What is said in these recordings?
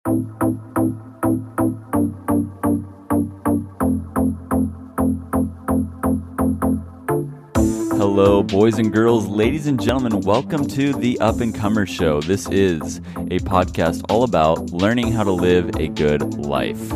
Hello, boys and girls, ladies and gentlemen. Welcome to the Up and Comer Show. This is a podcast all about learning how to live a good life.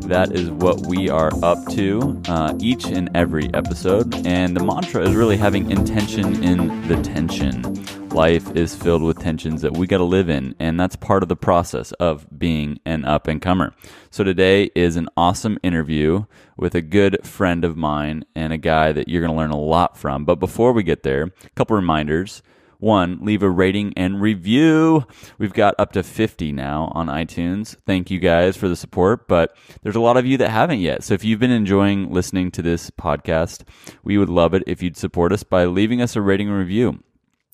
That is what we are up to each and every episode. And the mantra is really having intention in the tension. Life is filled with tensions that we got to live in, and that's part of the process of being an up-and-comer. So today is an awesome interview with a good friend of mine and a guy that you're going to learn a lot from. But before we get there, a couple reminders. One, leave a rating and review. We've got up to 50 now on iTunes. Thank you guys for the support, but there's a lot of you that haven't yet. So if you've been enjoying listening to this podcast, we would love it if you'd support us by leaving us a rating and review.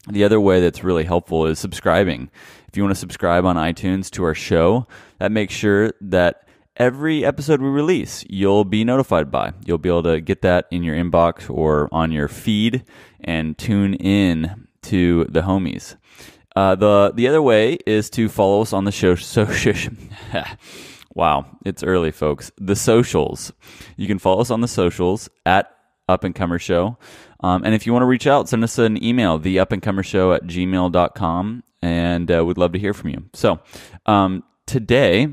The other way that's really helpful is subscribing. If you want to subscribe on iTunes to our show, that makes sure that every episode we release, you'll be notified by. You'll be able to get that in your inbox or on your feed and tune in to the homies. The other way is to follow us on the Wow, it's early, folks. The socials. You can follow us on the socials at Up and Comer Show. And if you want to reach out, send us an email, theupandcomershow@gmail.com, and we'd love to hear from you. So today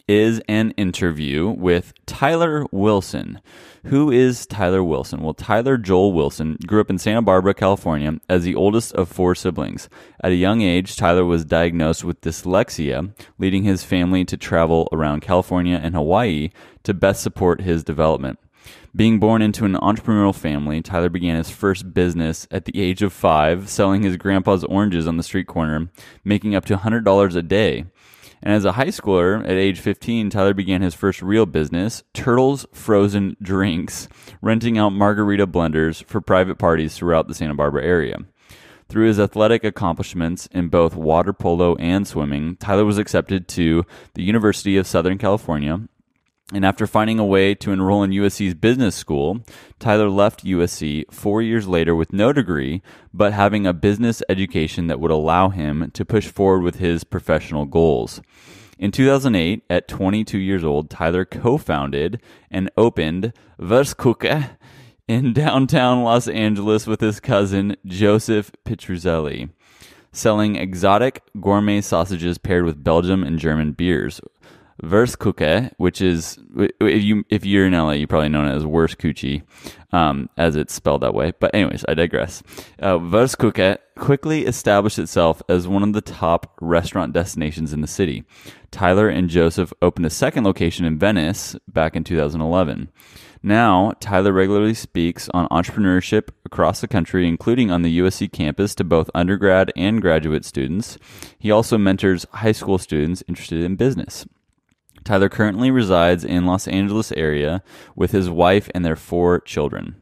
is an interview with Tyler Wilson. Who is Tyler Wilson? Well, Tyler Joel Wilson grew up in Santa Barbara, California, as the oldest of 4 siblings. At a young age, Tyler was diagnosed with dyslexia, leading his family to travel around California and Hawaii to best support his development. Being born into an entrepreneurial family, Tyler began his first business at the age of 5, selling his grandpa's oranges on the street corner, making up to $100 a day. And as a high schooler, at age 15, Tyler began his first real business, Turtles Frozen Drinks, renting out margarita blenders for private parties throughout the Santa Barbara area. Through his athletic accomplishments in both water polo and swimming, Tyler was accepted to the University of Southern California. And after finding a way to enroll in USC's business school, Tyler left USC 4 years later with no degree, but having a business education that would allow him to push forward with his professional goals. In 2008, at 22 years old, Tyler co-founded and opened Avocados in downtown Los Angeles with his cousin Joseph Petruzzelli, selling exotic gourmet sausages paired with Belgian and German beers. Avocados, which is, if you're in LA, you probably know it as Worst Coochie, as it's spelled that way. But anyways, I digress. Avocados quickly established itself as one of the top restaurant destinations in the city. Tyler and Joseph opened a second location in Venice back in 2011. Now, Tyler regularly speaks on entrepreneurship across the country, including on the USC campus to both undergrad and graduate students. He also mentors high school students interested in business. Tyler currently resides in Los Angeles area with his wife and their 4 children.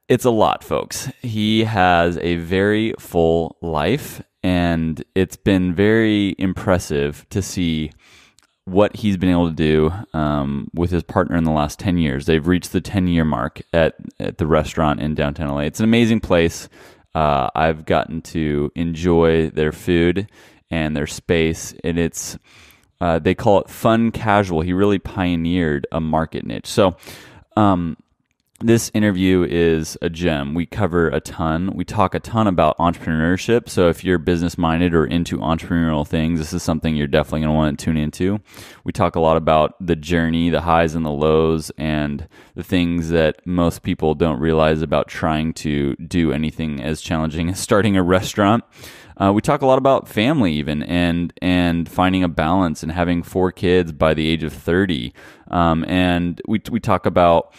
It's a lot, folks. He has a very full life, and it's been very impressive to see what he's been able to do with his partner in the last 10 years. They've reached the 10-year mark at the restaurant in downtown LA. It's an amazing place. I've gotten to enjoy their food and their space, and it's they call it fun casual. He really pioneered a market niche. So this interview is a gem. We cover a ton. We talk a ton about entrepreneurship. So if you're business-minded or into entrepreneurial things, this is something you're definitely going to want to tune into. We talk a lot about the journey, the highs and the lows, and the things that most people don't realize about trying to do anything as challenging as starting a restaurant. We talk a lot about family even and finding a balance and having 4 kids by the age of 30. And we talk about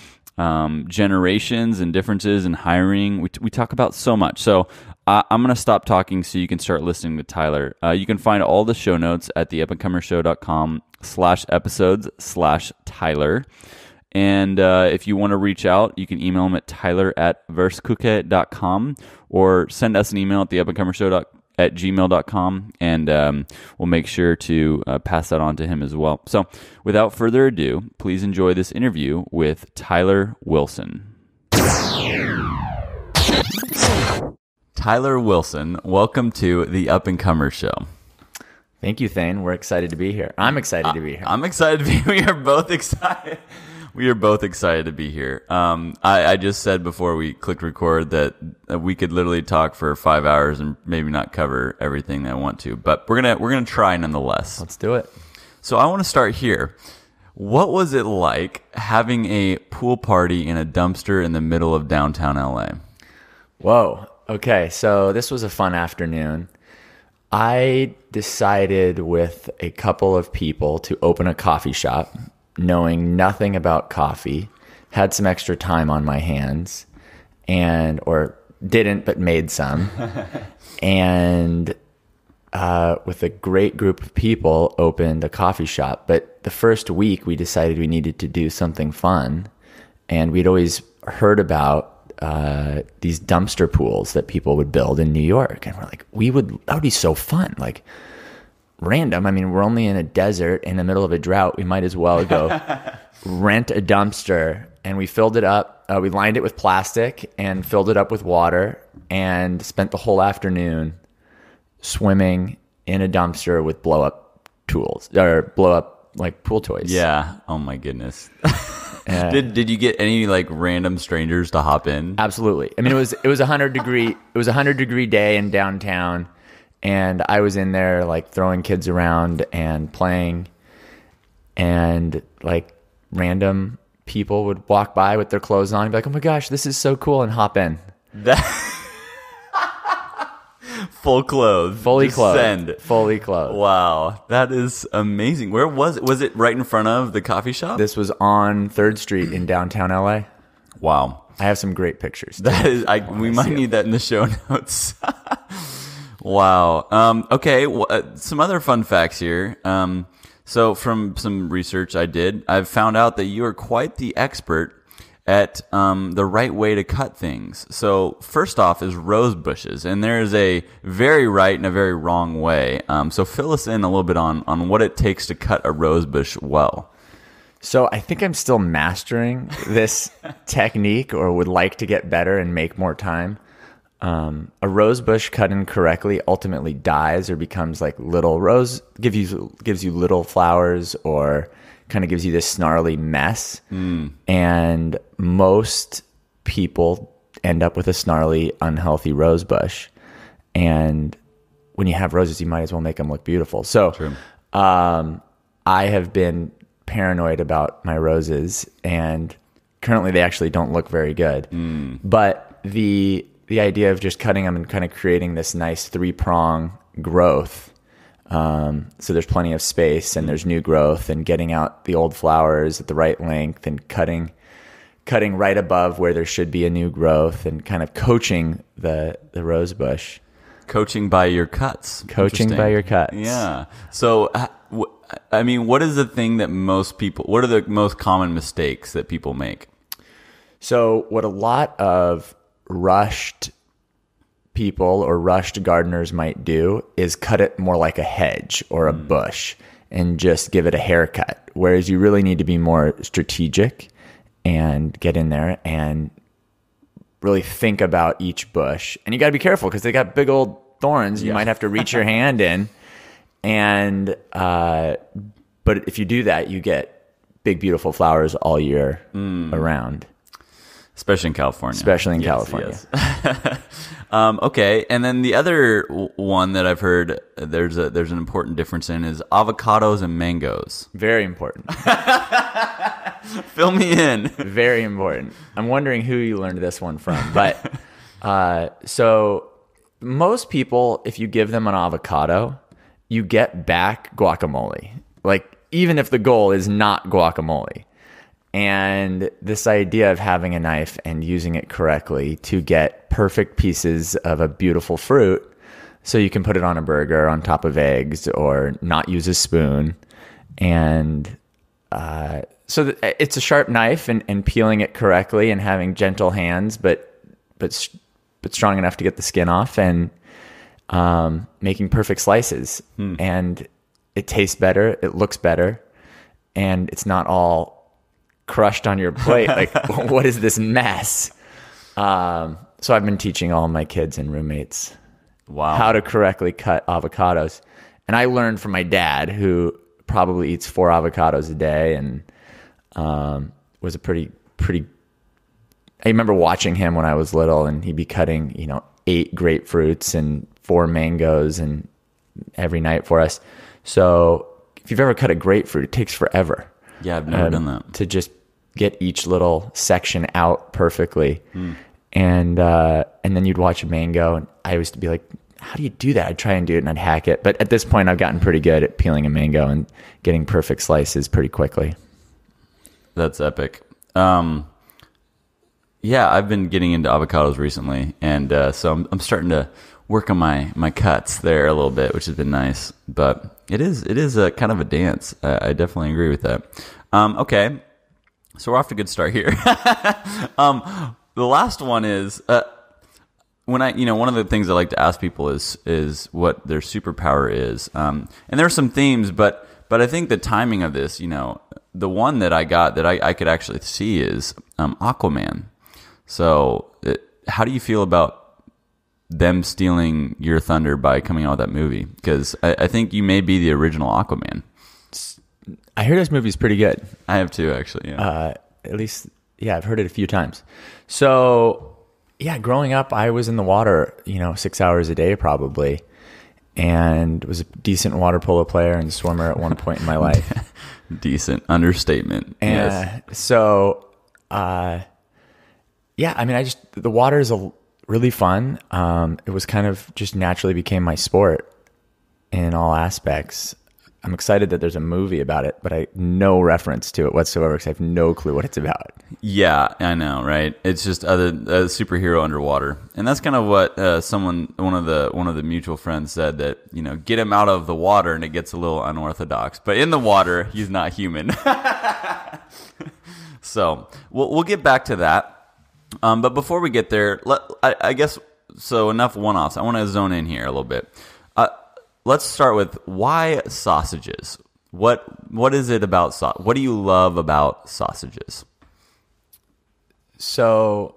generations and differences in hiring. We talk about so much. So I'm going to stop talking so you can start listening to Tyler. You can find all the show notes at theupandcomershow.com/episodes/Tyler. And if you want to reach out, you can email him at tyler@versecuke.com or send us an email at theupandcomershow@gmail.com, and we'll make sure to pass that on to him as well. So without further ado, please enjoy this interview with Tyler Wilson. Tyler Wilson, welcome to the Up and Comer Show. Thank you, Thane. We're excited to be here. I'm excited to be here. I'm excited to be. We are both excited. We are both excited to be here. I just said before we clicked record that we could literally talk for 5 hours and maybe not cover everything that I want to, but we're gonna try nonetheless. Let's do it. So I want to start here. What was it like having a pool party in a dumpster in the middle of downtown LA? Whoa. Okay, so this was a fun afternoon. I decided with a couple of people to open a coffee shop, knowing nothing about coffee, had some extra time on my hands, or didn't, but made some. And with a great group of people, opened a coffee shop. But the first week, we decided we needed to do something fun. And we'd always heard about these dumpster pools that people would build in New York. And we're like, that would be so fun. Like, random. I mean, we're only in a desert in the middle of a drought. We might as well go rent a dumpster. And we filled it up. We lined it with plastic and filled it up with water and spent the whole afternoon swimming in a dumpster with blow up like pool toys. Yeah. Oh my goodness. Did you get any like random strangers to hop in? Absolutely. I mean, it was 100-degree day in downtown, and I was in there like throwing kids around and playing, and like random people would walk by with their clothes on and be like, "Oh my gosh, this is so cool," and hop in. Full clothes. Fully Just clothed. Send. Fully clothed. Wow. That is amazing. Where was it? Was it right in front of the coffee shop? This was on 3rd Street in downtown LA. Wow. I have some great pictures. That is, we might need that in the show notes. Wow. Okay. Some other fun facts here. So from some research I did, I've found out that you are quite the expert at the right way to cut things. So first off is rose bushes, and there is a very right and a very wrong way. So fill us in a little bit on what it takes to cut a rose bush well. So I think I'm still mastering this technique, or would like to get better and make more time. A rose bush cut incorrectly ultimately dies or becomes like little rose, gives you little flowers, or kind of gives you this snarly mess. And most people end up with a snarly, unhealthy rose bush. And when you have roses, you might as well make them look beautiful. So I have been paranoid about my roses, and currently they actually don't look very good. But the idea of just cutting them and kind of creating this nice 3-prong growth, so there's plenty of space and there's new growth, and getting out the old flowers at the right length and cutting right above where there should be a new growth, and kind of coaching the rose bush. Coaching by your cuts. Coaching by your cuts. Yeah. So, I mean, what is the thing that what are the most common mistakes that people make? So what a lot of rushed people or rushed gardeners might do is cut it more like a hedge or a bush and just give it a haircut. Whereas you really need to be more strategic and get in there and really think about each bush. And you got to be careful because they got big old thorns. You might have to reach your hand in. And, but if you do that, you get big, beautiful flowers all year around. Especially in California. California. Yes. Okay, and then the other one that I've heard there's an important difference in is avocados and mangoes. Very important. Fill me in. Very important. I'm wondering who you learned this one from. But so most people, if you give them an avocado, you get back guacamole. Like, even if the goal is not guacamole. And this idea of having a knife and using it correctly to get perfect pieces of a beautiful fruit so you can put it on a burger on top of eggs, or not use a spoon. And so it's a sharp knife, and peeling it correctly and having gentle hands, but strong enough to get the skin off, and making perfect slices. And it tastes better, it looks better, and it's not all crushed on your plate. Like, what is this mess? So I've been teaching all my kids and roommates how to correctly cut avocados. And I learned from my dad, who probably eats 4 avocados a day, and was a pretty. I remember watching him when I was little, and he'd be cutting, 8 grapefruits and 4 mangoes and every night for us. So if you've ever cut a grapefruit, it takes forever. Yeah, I've never done that. To just get each little section out perfectly. And then you'd watch a mango, and I used to be like, how do you do that? I'd try and do it, and I'd hack it. But at this point, I've gotten pretty good at peeling a mango and getting perfect slices pretty quickly. That's epic. Yeah, I've been getting into avocados recently, and so I'm starting to work on my cuts there a little bit, which has been nice. But it is a kind of a dance. I definitely agree with that. Okay, so we're off to a good start here. The last one is when one of the things I like to ask people is what their superpower is, and there are some themes, but I think the timing of this, the one that I got that I could actually see is Aquaman. So, how do you feel about them stealing your thunder by coming out with that movie? Because I think you may be the original Aquaman. I hear this movie's pretty good. I have too, actually. Yeah. At least, yeah, I've heard it a few times. So, yeah, growing up, I was in the water, 6 hours a day probably, and was a decent water polo player and swimmer at one point in my life. Decent understatement. And yes. So, yeah, I mean, the water is really fun. It was kind of just naturally became my sport in all aspects. I'm excited that there's a movie about it, but no reference to it whatsoever because I have no clue what it's about. Yeah, I know, right? It's just a superhero underwater, and that's kind of what one of the mutual friends said, that get him out of the water and it gets a little unorthodox, but in the water he's not human. So we'll get back to that. But before we get there, I guess, so enough one-offs. I want to zone in here a little bit. Let's start with why sausages. What is it about what do you love about sausages? So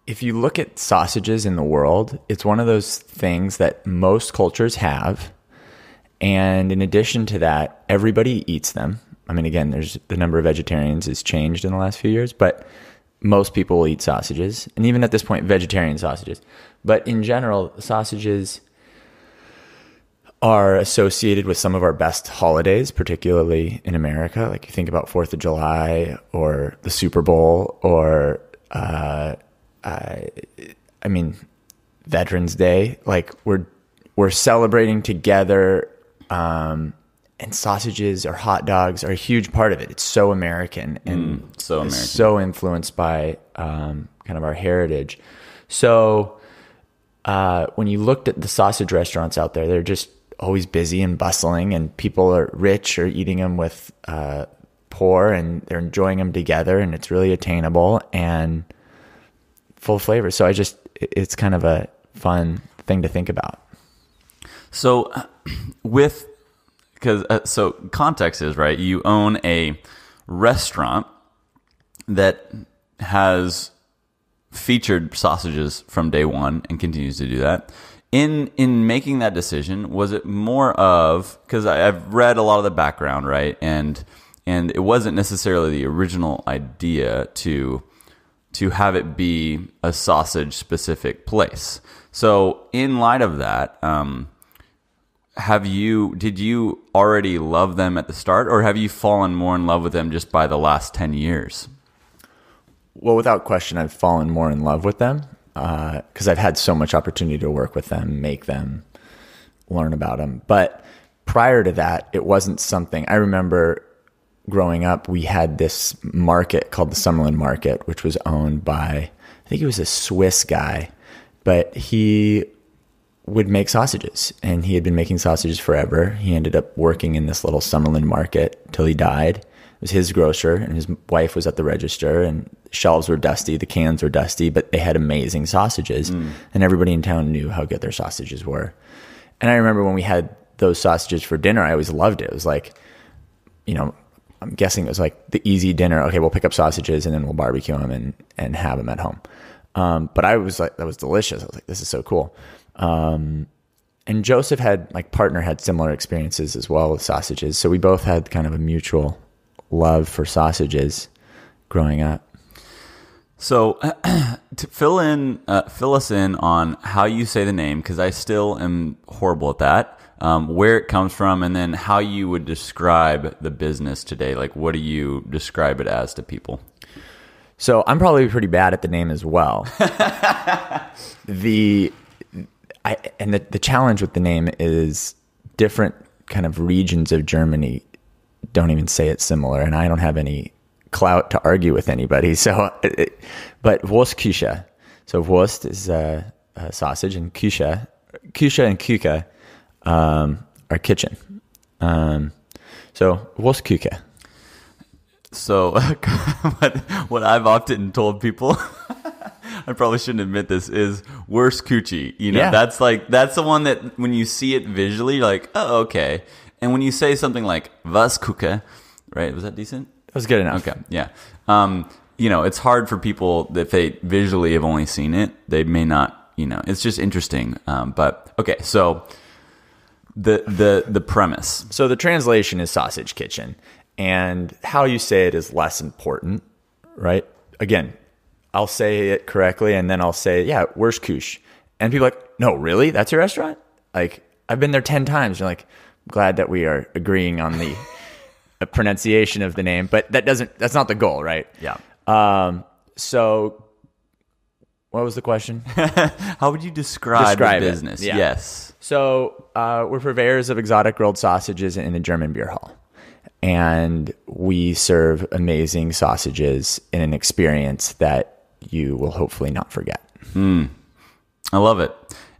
if you look at sausages in the world, it's one of those things that most cultures have. And in addition to that, everybody eats them. I mean, again, the number of vegetarians has changed in the last few years, but most people will eat sausages. And even at this point, vegetarian sausages. But in general, sausages are associated with some of our best holidays, particularly in America. Like you think about 4th of July or the Super Bowl or, Veterans Day. Like we're celebrating together, and sausages or hot dogs are a huge part of it. It's so American and so influenced by kind of our heritage. So when you looked at the sausage restaurants out there, they're just always busy and bustling, and people are rich or eating them with poor, and they're enjoying them together, and it's really attainable and full flavor. So it's kind of a fun thing to think about. So so context is, right, you own a restaurant that has featured sausages from day one and continues to do that. In making that decision, was it more of, because I've read a lot of the background, right, and it wasn't necessarily the original idea to have it be a sausage specific place. So in light of that, did you already love them at the start, or have you fallen more in love with them just by the last 10 years? Well, without question, I've fallen more in love with them because I've had so much opportunity to work with them, make them, learn about them. But prior to that, it wasn't something. I remember growing up, we had this market called the Summerlin Market, which was owned by, I think he was a Swiss guy, but he would make sausages, and he had been making sausages forever. He ended up working in this little Summerlin Market till he died. It was his grocer, and his wife was at the register, and shelves were dusty, the cans were dusty, but they had amazing sausages, and everybody in town knew how good their sausages were. And I remember when we had those sausages for dinner, I always loved it. It was like, I'm guessing it was like the easy dinner. Okay, we'll pick up sausages and then we'll barbecue them and have them at home. But I was like, that was delicious. I was like, this is so cool. And Joseph partner had similar experiences as well with sausages. So we both had kind of a mutual love for sausages growing up. So to fill us in on how you say the name, because I still am horrible at that, where it comes from, and then how you would describe the business today. Like, what do you describe it as to people? So I'm probably pretty bad at the name as well. The challenge with the name is different kind of regions of Germany don't even say it similar, and I don't have any clout to argue with anybody. So, but Wurstküche. So Wurst is a sausage, and Küche and Küche are kitchen. So Wurstküche. So what I've often told people, I probably shouldn't admit this, is Wurstküche. You know, that's the one that when you see it visually, you're like, oh, okay. And when you say something like was Kuche, right? Was that decent? That was good enough. Okay, yeah. You know, it's hard for people if they visually have only seen it. They may not, you know, it's just interesting. But okay, so the premise. So the translation is sausage kitchen, and how you say it is less important, right? Again, I'll say it correctly, and then I'll say, yeah, Wurstküche. And people are like, no, really? That's your restaurant? Like, I've been there 10 times. You're like, glad that we are agreeing on the pronunciation of the name, but that's not the goal, right? Yeah. So what was the question? How would you describe the business? Yeah. Yes. So we're purveyors of exotic grilled sausages in the German beer hall. And we serve amazing sausages in an experience that you will hopefully not forget. I love it.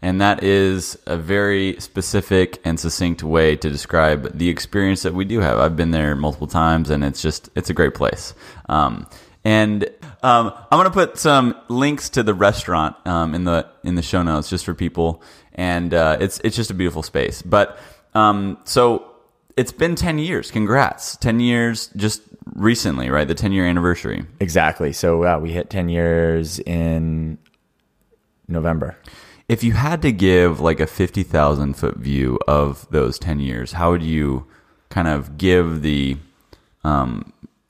And that is a very specific and succinct way to describe the experience that we do have. I've been there multiple times, and it's a great place. I'm going to put some links to the restaurant in the show notes just for people, and it's just a beautiful space. But so it's been 10 years. Congrats. 10 years just recently, right? The 10-year anniversary. Exactly. So we hit 10 years in November. If you had to give like a 50,000-foot view of those 10 years, how would you kind of give the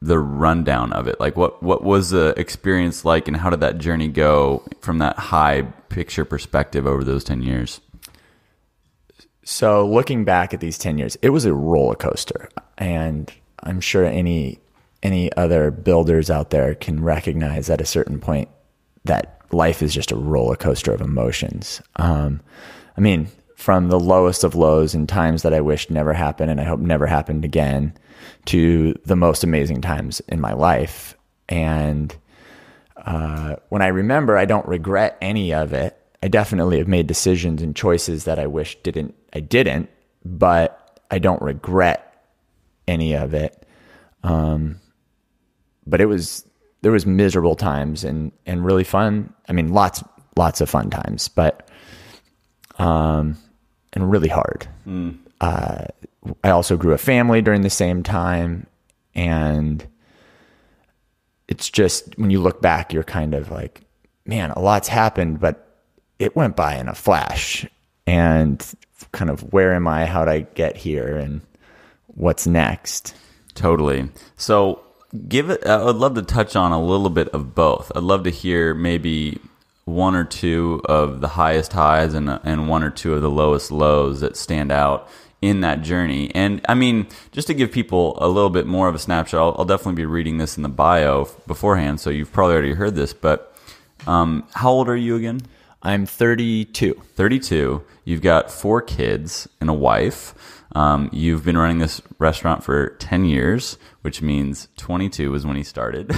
rundown of it? Like what was the experience like, and how did that journey go from that high picture perspective over those 10 years? So looking back at these 10 years, it was a roller coaster. And I'm sure any other builders out there can recognize at a certain point that life is just a roller coaster of emotions. I mean, from the lowest of lows in times that I wish never happened and I hope never happened again, to the most amazing times in my life. And when I remember, I don't regret any of it. I definitely have made decisions and choices that I wish I didn't, but I don't regret any of it. But there was miserable times and really fun. I mean, lots of fun times, but and really hard. I also grew a family during the same time, and it's just when you look back, you're kind of like, man, a lot's happened, but it went by in a flash. And kind of where am I? How'd I get here? And what's next? Totally. So I would love to touch on a little bit of both. I'd love to hear maybe one or two of the highest highs and one or two of the lowest lows that stand out in that journey. And I mean, just to give people a little bit more of a snapshot, I'll definitely be reading this in the bio beforehand, so you've probably already heard this, but how old are you again? I'm 32. 32. You've got 4 kids and a wife. You've been running this restaurant for 10 years, which means 22 is when he started.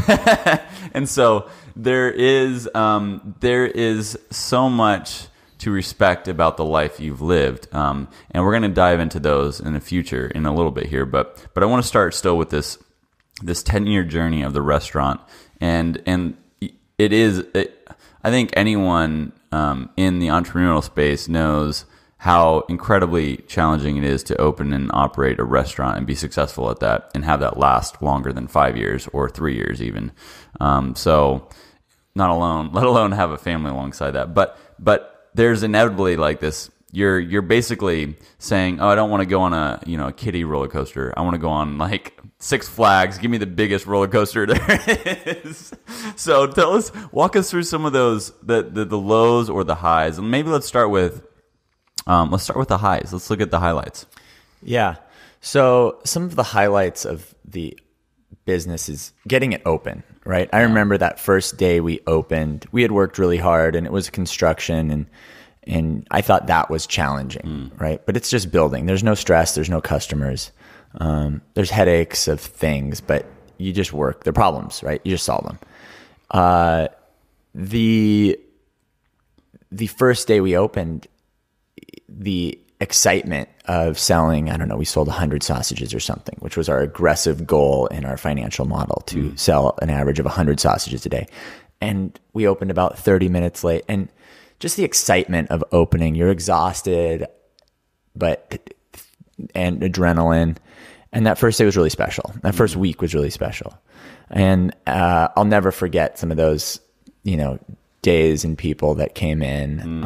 And so there is so much to respect about the life you've lived. And we're going to dive into those in the future in a little bit here. But I want to start still with this 10-year journey of the restaurant. And I think anyone in the entrepreneurial space knows how incredibly challenging it is to open and operate a restaurant and be successful at that and have that last longer than 5 years or 3 years even. So not alone, let alone have a family alongside that. But there's inevitably like this you're basically saying, oh, I don't want to go on a a kiddie roller coaster. I want to go on like Six Flags. Give me the biggest roller coaster there is. So walk us through some of those the lows or the highs, and maybe let's start with the highs. Let's look at the highlights. Yeah. So some of the highlights of the business is getting it open, right? I remember that first day we opened. We had worked really hard, and it was construction, and I thought that was challenging, right? But it's just building. There's no stress. There's no customers. There's headaches of things, but you just work. They're problems, right? You just solve them. The first day we opened, the excitement of selling, I don't know, we sold 100 sausages or something, which was our aggressive goal in our financial model, to sell an average of 100 sausages a day. And we opened about 30 minutes late. And just the excitement of opening, you're exhausted, and adrenaline. And that first day was really special. That first week was really special. And I'll never forget some of those, days and people that came in.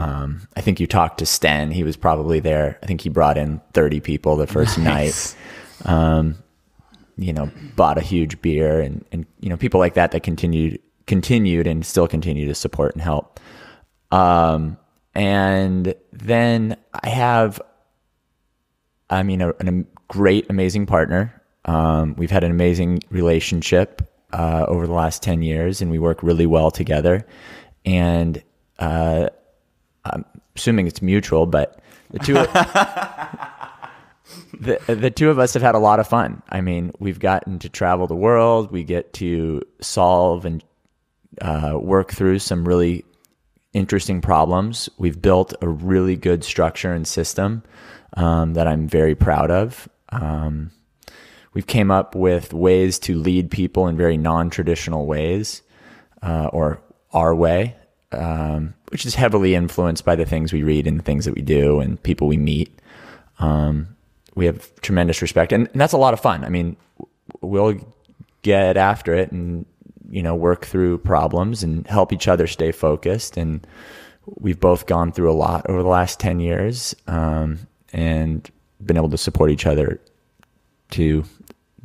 I think you talked to Sten. He was probably there. I think he brought in 30 people the first night. Bought a huge beer, and people like that continued and still continue to support and help. And then I have, a great, amazing partner. We've had an amazing relationship over the last 10 years, and we work really well together. And I'm assuming it's mutual, but the two of us have had a lot of fun. I mean, we've gotten to travel the world. We get to solve and work through some really interesting problems. We've built a really good structure and system that I'm very proud of. We've came up with ways to lead people in very non-traditional ways, or our way, which is heavily influenced by the things we read and the things that we do and people we meet. We have tremendous respect, and that's a lot of fun. I mean, we'll get after it and, work through problems and help each other stay focused. And we've both gone through a lot over the last 10 years, and been able to support each other to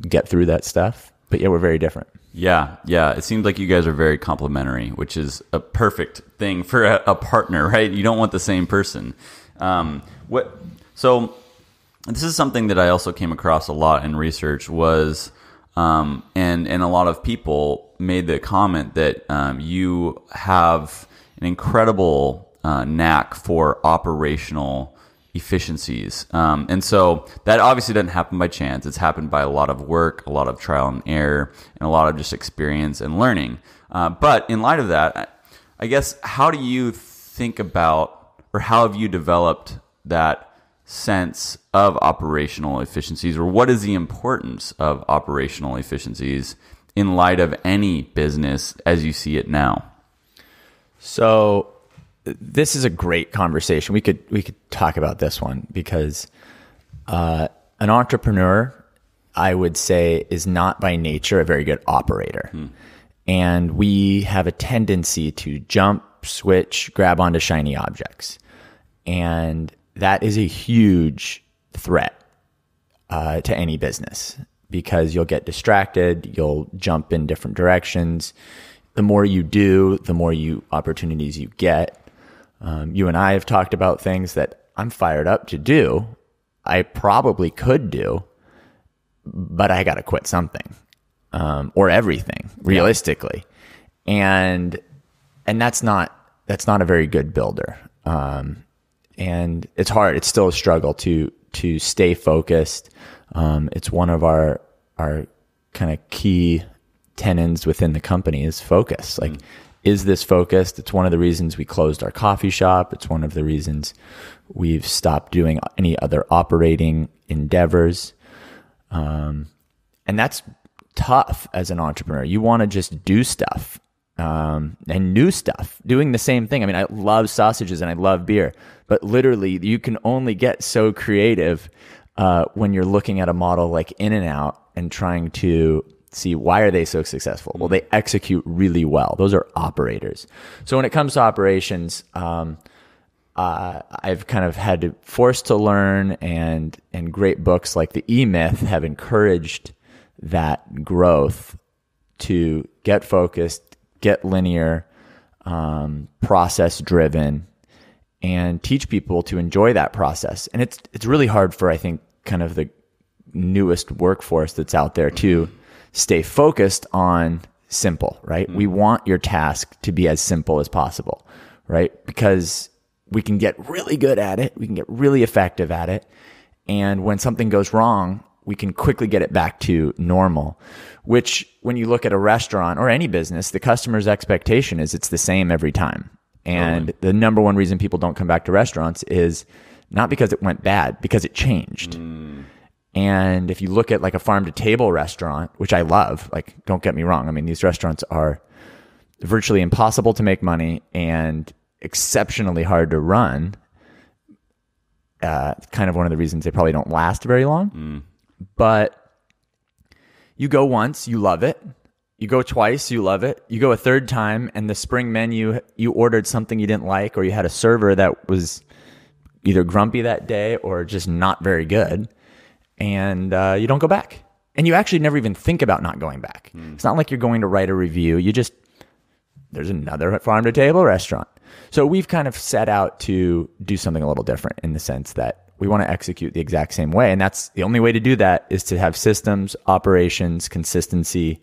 get through that stuff. But yeah, we're very different. Yeah. It seems like you guys are very complementary, which is a perfect thing for a partner, right? You don't want the same person. So this is something that I also came across a lot in research was, and a lot of people made the comment that you have an incredible knack for operational efficiencies. And so that obviously doesn't happen by chance. It's happened by a lot of work, a lot of trial and error, and a lot of just experience and learning. But in light of that, I guess, how do you think about, or how have you developed that sense of operational efficiencies, or what is the importance of operational efficiencies in light of any business as you see it now? So this is a great conversation. We could talk about this one because an entrepreneur, I would say, is not by nature a very good operator. And we have a tendency to jump, switch, grab onto shiny objects. And that is a huge threat to any business, because you'll get distracted, you'll jump in different directions. The more you do, the more opportunities you get. You and I have talked about things that I'm fired up to do. I probably could do, but I got to quit something, or everything, realistically. And that's not a very good builder. And it's hard. It's still a struggle to stay focused. It's one of our kind of key tenets within the company is focus. Like, is this focused? It's one of the reasons we closed our coffee shop. It's one of the reasons we've stopped doing any other operating endeavors. And that's tough as an entrepreneur. You want to just do stuff, and new stuff, doing the same thing. I mean, I love sausages and I love beer, but literally you can only get so creative when you're looking at a model like In-N-Out and trying to see, why are they so successful? Well, they execute really well. Those are operators. So when it comes to operations, I've kind of had to forced to learn, and great books like the E-Myth have encouraged that growth to get focused, get linear, process driven, and teach people to enjoy that process. And it's really hard for, I think, kind of the newest workforce that's out there to stay focused on simple, right? We want your task to be as simple as possible, right? Because we can get really good at it. We can get really effective at it. And when something goes wrong, we can quickly get it back to normal, which when you look at a restaurant or any business, the customer's expectation is it's the same every time. And the number one reason people don't come back to restaurants is not because it went bad, because it changed. And if you look at like a farm to table restaurant, which I love, like, don't get me wrong. I mean, these restaurants are virtually impossible to make money and exceptionally hard to run. Kind of one of the reasons they probably don't last very long. But you go once, you love it. You go twice, you love it. You go a third time, and the spring menu, you ordered something you didn't like, or you had a server that was either grumpy that day or just not very good, and you don't go back. And you actually never even think about not going back. It's not like you're going to write a review. There's another farm-to-table restaurant. So we've kind of set out to do something a little different in the sense that we want to execute the exact same way. And that's the only way to do that is to have systems, operations, consistency,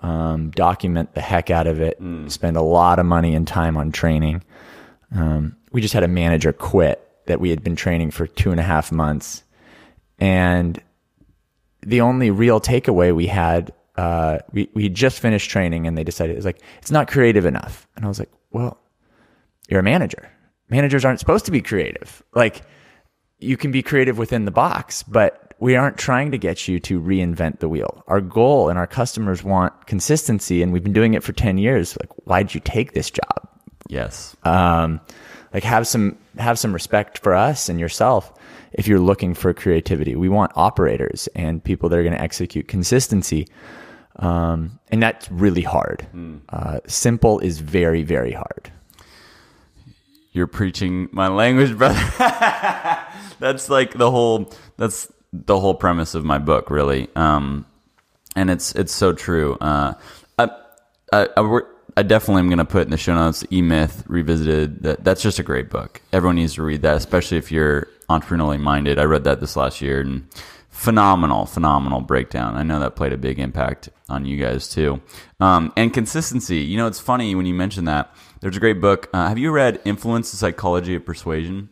document the heck out of it, spend a lot of money and time on training. We just had a manager quit that we had been training for 2.5 months. And the only real takeaway we had, we just finished training, and they decided, it was like, it's not creative enough. And I was like, well, you're a manager. Managers aren't supposed to be creative. Like, you can be creative within the box, but we aren't trying to get you to reinvent the wheel. Our goal and our customers want consistency, and we've been doing it for 10 years. Like, why'd you take this job? Yes. Like, have some respect for us and yourself if you're looking for creativity. We want operators and people that are going to execute consistency. And that's really hard. Simple is very, very hard. You're preaching my language, brother. That's like the whole premise of my book, really. And it's so true. I definitely am going to put in the show notes E-Myth Revisited. That's just a great book. Everyone needs to read that, especially if you're entrepreneurially minded. I read that this last year, and phenomenal breakdown. I know that played a big impact on you guys too. And consistency. You know, it's funny when you mention that. There's a great book. Have you read Influence: The Psychology of Persuasion?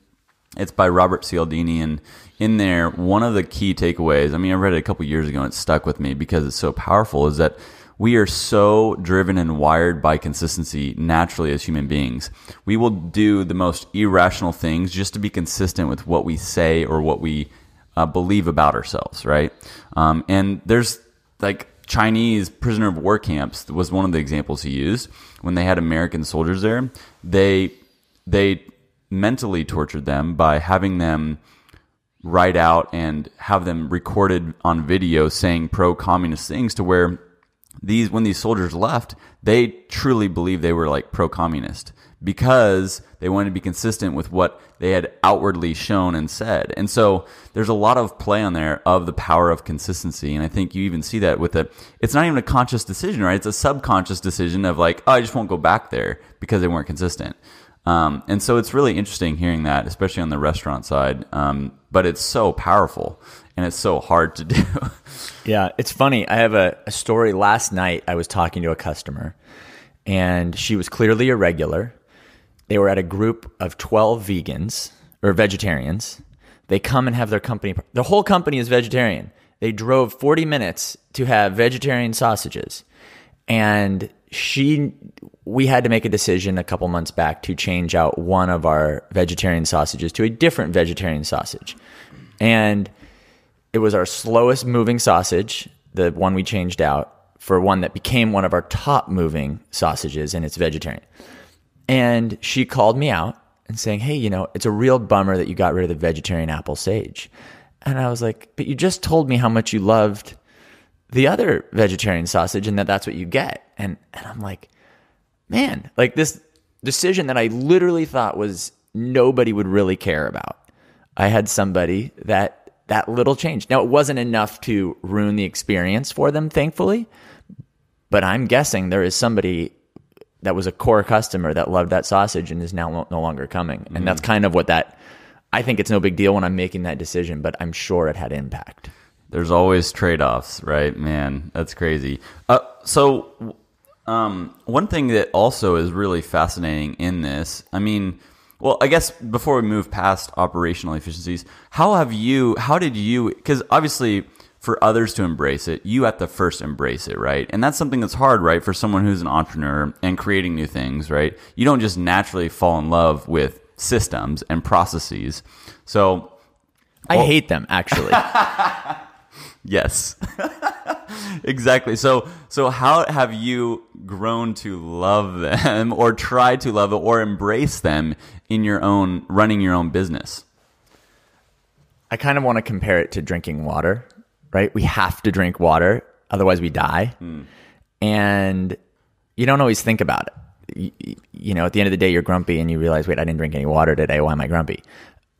It's by Robert Cialdini, and in there, one of the key takeaways, I mean, I read it a couple years ago and it stuck with me because it's so powerful, is that we are so driven and wired by consistency naturally as human beings. We will do the most irrational things just to be consistent with what we say or what we believe about ourselves, right? And there's like Chinese prisoner of war camps was one of the examples he used. When they had American soldiers there, they mentally tortured them by having them write out and have them recorded on video saying pro-communist things, to where when these soldiers left, they truly believed they were like pro-communist because they wanted to be consistent with what they had outwardly shown and said. And so there's a lot of play on there of the power of consistency. And I think you even see that with it's not even a conscious decision, right? It's a subconscious decision of like, oh, I just won't go back there because they weren't consistent. And so it's really interesting hearing that, especially on the restaurant side. But it's so powerful and it's so hard to do. Yeah, it's funny. I have a story. Last night, I was talking to a customer, and she was clearly a regular. They were at a group of 12 vegans or vegetarians. They come and have their company. The whole company is vegetarian. They drove 40 minutes to have vegetarian sausages. And we had to make a decision a couple months back to change out one of our vegetarian sausages to a different vegetarian sausage. And it was our slowest moving sausage, the one we changed out, for one that became one of our top moving sausages, and it's vegetarian. And she called me out and saying, hey, it's a real bummer that you got rid of the vegetarian apple sage. And I was like, but you just told me how much you loved the other vegetarian sausage and that's what you get. And I'm like, man, like this decision that I literally thought was nobody would really care about. I had somebody that little change. Now, it wasn't enough to ruin the experience for them, thankfully, but I'm guessing there is somebody that was a core customer that loved that sausage and is now no longer coming. And that's kind of what I think it's no big deal when I'm making that decision, but I'm sure it had impact. There's always trade-offs, right? Man, that's crazy. So one thing that also is really fascinating in this, I mean, well, I guess before we move past operational efficiencies, how did you, because obviously for others to embrace it, you have to first embrace it, right? And that's something that's hard, right? For someone who's an entrepreneur and creating new things, right? You don't just naturally fall in love with systems and processes. So I hate them, actually. Yes, exactly. So how have you grown to love them or try to love it or embrace them in running your own business? I kind of want to compare it to drinking water, right? We have to drink water, otherwise we die. And you don't always think about it. You know, at the end of the day, you're grumpy and you realize, wait, I didn't drink any water today. Why am I grumpy?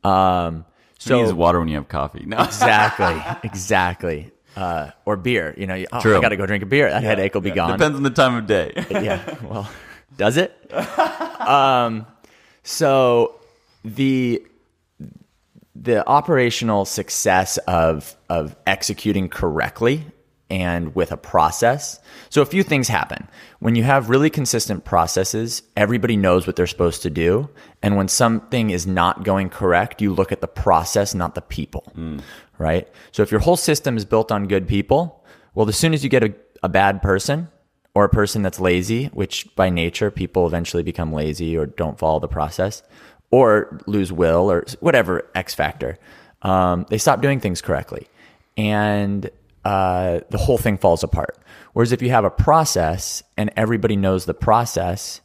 So you use water when you have coffee. No. Exactly. Or beer. You know, I got to go drink a beer. That headache will be gone. Depends on the time of day. Yeah. Well, does it? So the operational success of executing correctly and with a process. So a few things happen. When you have really consistent processes, everybody knows what they're supposed to do. And when something is not going correct, you look at the process, not the people, right? So if your whole system is built on good people, well, as soon as you get a bad person or a person that's lazy, which by nature, people eventually become lazy or don't follow the process or lose will or whatever X factor, they stop doing things correctly. And the whole thing falls apart. Whereas if you have a process and everybody knows the process,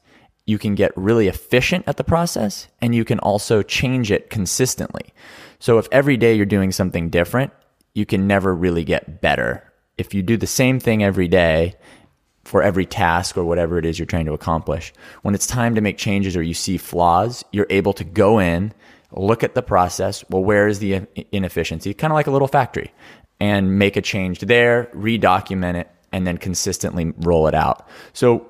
you can get really efficient at the process and you can also change it consistently. So if every day you're doing something different, you can never really get better. If you do the same thing every day for every task or whatever it is you're trying to accomplish, when it's time to make changes or you see flaws, you're able to go in, look at the process. Well, where is the inefficiency? Kind of like a little factory. And make a change there, redocument it, and then consistently roll it out. So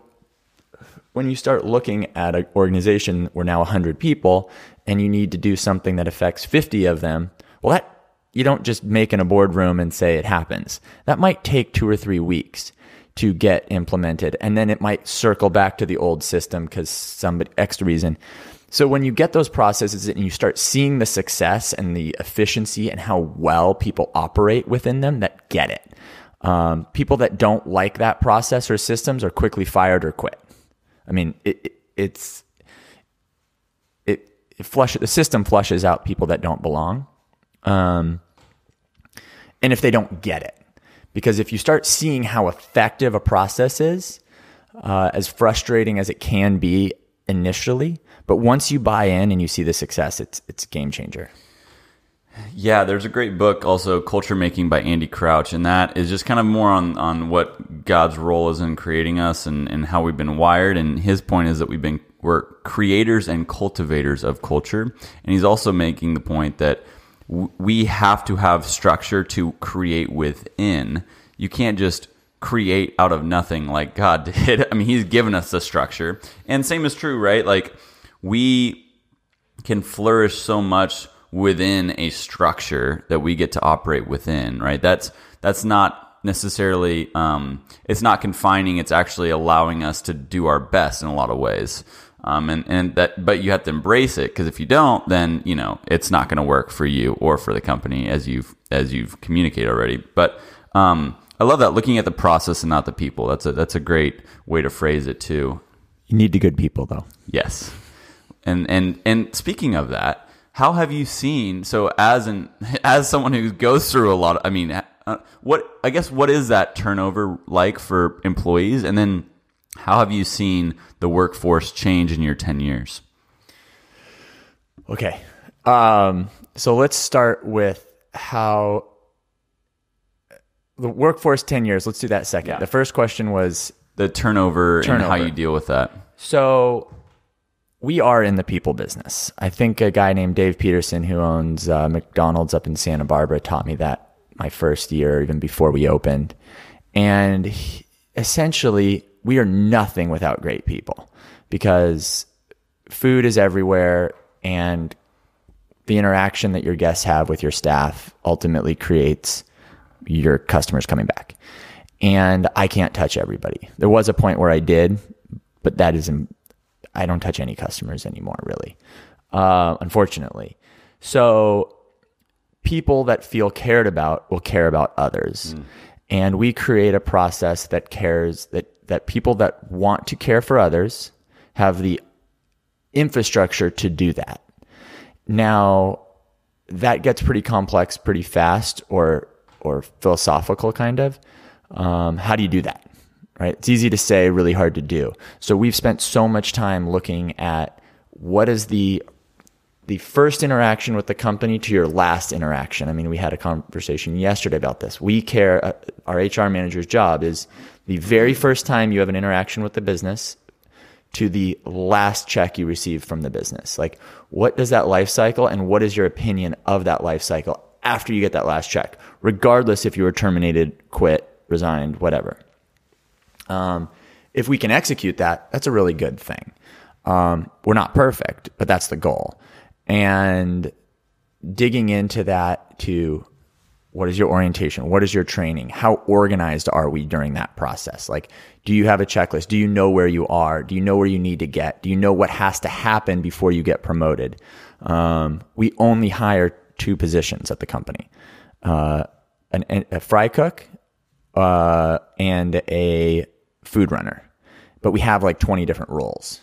when you start looking at an organization, we're now 100 people, and you need to do something that affects 50 of them, well, that you don't just make in a boardroom and say it happens. That might take 2 or 3 weeks to get implemented, and then it might circle back to the old system because somebody extra reason. So when you get those processes and you start seeing the success and the efficiency and how well people operate within them that get it. People that don't like that process or systems are quickly fired or quit. I mean, the system flushes out people that don't belong. And if they don't get it, because if you start seeing how effective a process is, as frustrating as it can be initially, but once you buy in and you see the success, it's a game changer. Yeah, there's a great book also, Culture Making by Andy Crouch, and that is just kind of more on what God's role is in creating us and how we've been wired. And his point is that we're creators and cultivators of culture. And he's also making the point that we have to have structure to create within. You can't just create out of nothing like God did. I mean, he's given us the structure. And same is true, right? Like, we can flourish so much within a structure that we get to operate within, right? That's not necessarily, it's not confining. It's actually allowing us to do our best in a lot of ways. But you have to embrace it, because if you don't, then, you know, it's not going to work for you or for the company as you've communicated already. But, I love that, looking at the process and not the people. That's a great way to phrase it too. You need the good people though. Yes. And speaking of that, how have you seen, so as someone who goes through a lot of, I mean, what is that turnover like for employees? And then how have you seen the workforce change in your 10 years? Okay. So let's start with how the workforce 10 years. Let's do that second. Yeah. The first question was the turnover and how you deal with that. So we are in the people business. I think a guy named Dave Peterson, who owns McDonald's up in Santa Barbara, taught me that my first year, even before we opened. And essentially, we are nothing without great people, because food is everywhere, and the interaction that your guests have with your staff ultimately creates your customers coming back. And I can't touch everybody. There was a point where I did, but I don't touch any customers anymore, really, unfortunately. So people that feel cared about will care about others. And we create a process that cares, that people that want to care for others have the infrastructure to do that. Now, that gets pretty complex pretty fast, or philosophical kind of. How do you do that? Right? It's easy to say, really hard to do. So we've spent so much time looking at what is the first interaction with the company to your last interaction. I mean, we had a conversation yesterday about this. We care, our HR manager's job is the very first time you have an interaction with the business to the last check you receive from the business. Like, what does that life cycle, and what is your opinion of that life cycle after you get that last check, regardless if you were terminated, quit, resigned, whatever. If we can execute that, that's a really good thing. We're not perfect, but that's the goal. And digging into that to what is your orientation? What is your training? How organized are we during that process? Like, do you have a checklist? Do you know where you are? Do you know where you need to get? Do you know what has to happen before you get promoted? We only hire 2 positions at the company, a fry cook and a food runner. But we have like 20 different roles.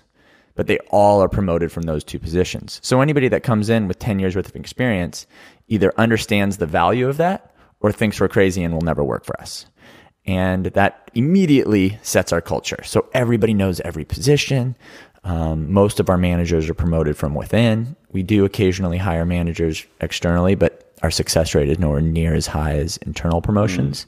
But they all are promoted from those 2 positions. So anybody that comes in with 10 years worth of experience either understands the value of that or thinks we're crazy and will never work for us. And that immediately sets our culture. So everybody knows every position. Most of our managers are promoted from within. We do occasionally hire managers externally, but our success rate is nowhere near as high as internal promotions.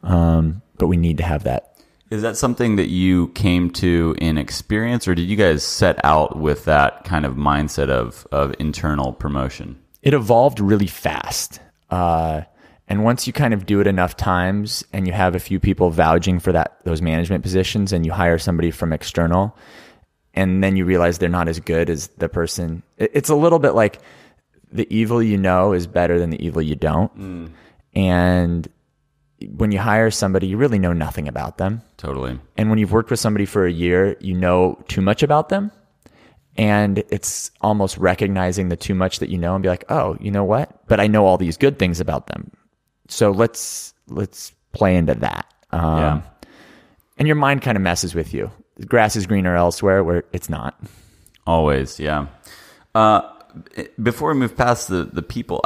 But we need to have that. Is that something that you came to in experience, or did you guys set out with that kind of mindset of internal promotion? It evolved really fast. And once you kind of do it enough times and you have a few people vouching for those management positions, and you hire somebody from external, and then you realize they're not as good as the person. It's a little bit like the evil you know is better than the evil you don't. And when you hire somebody, you really know nothing about them. Totally. And when you've worked with somebody for a year, you know too much about them. And it's almost recognizing the too much that you know and be like, oh, you know what? But I know all these good things about them. So let's play into that. And your mind kind of messes with you. The grass is greener elsewhere, where it's not. Always, yeah. Before we move past the people,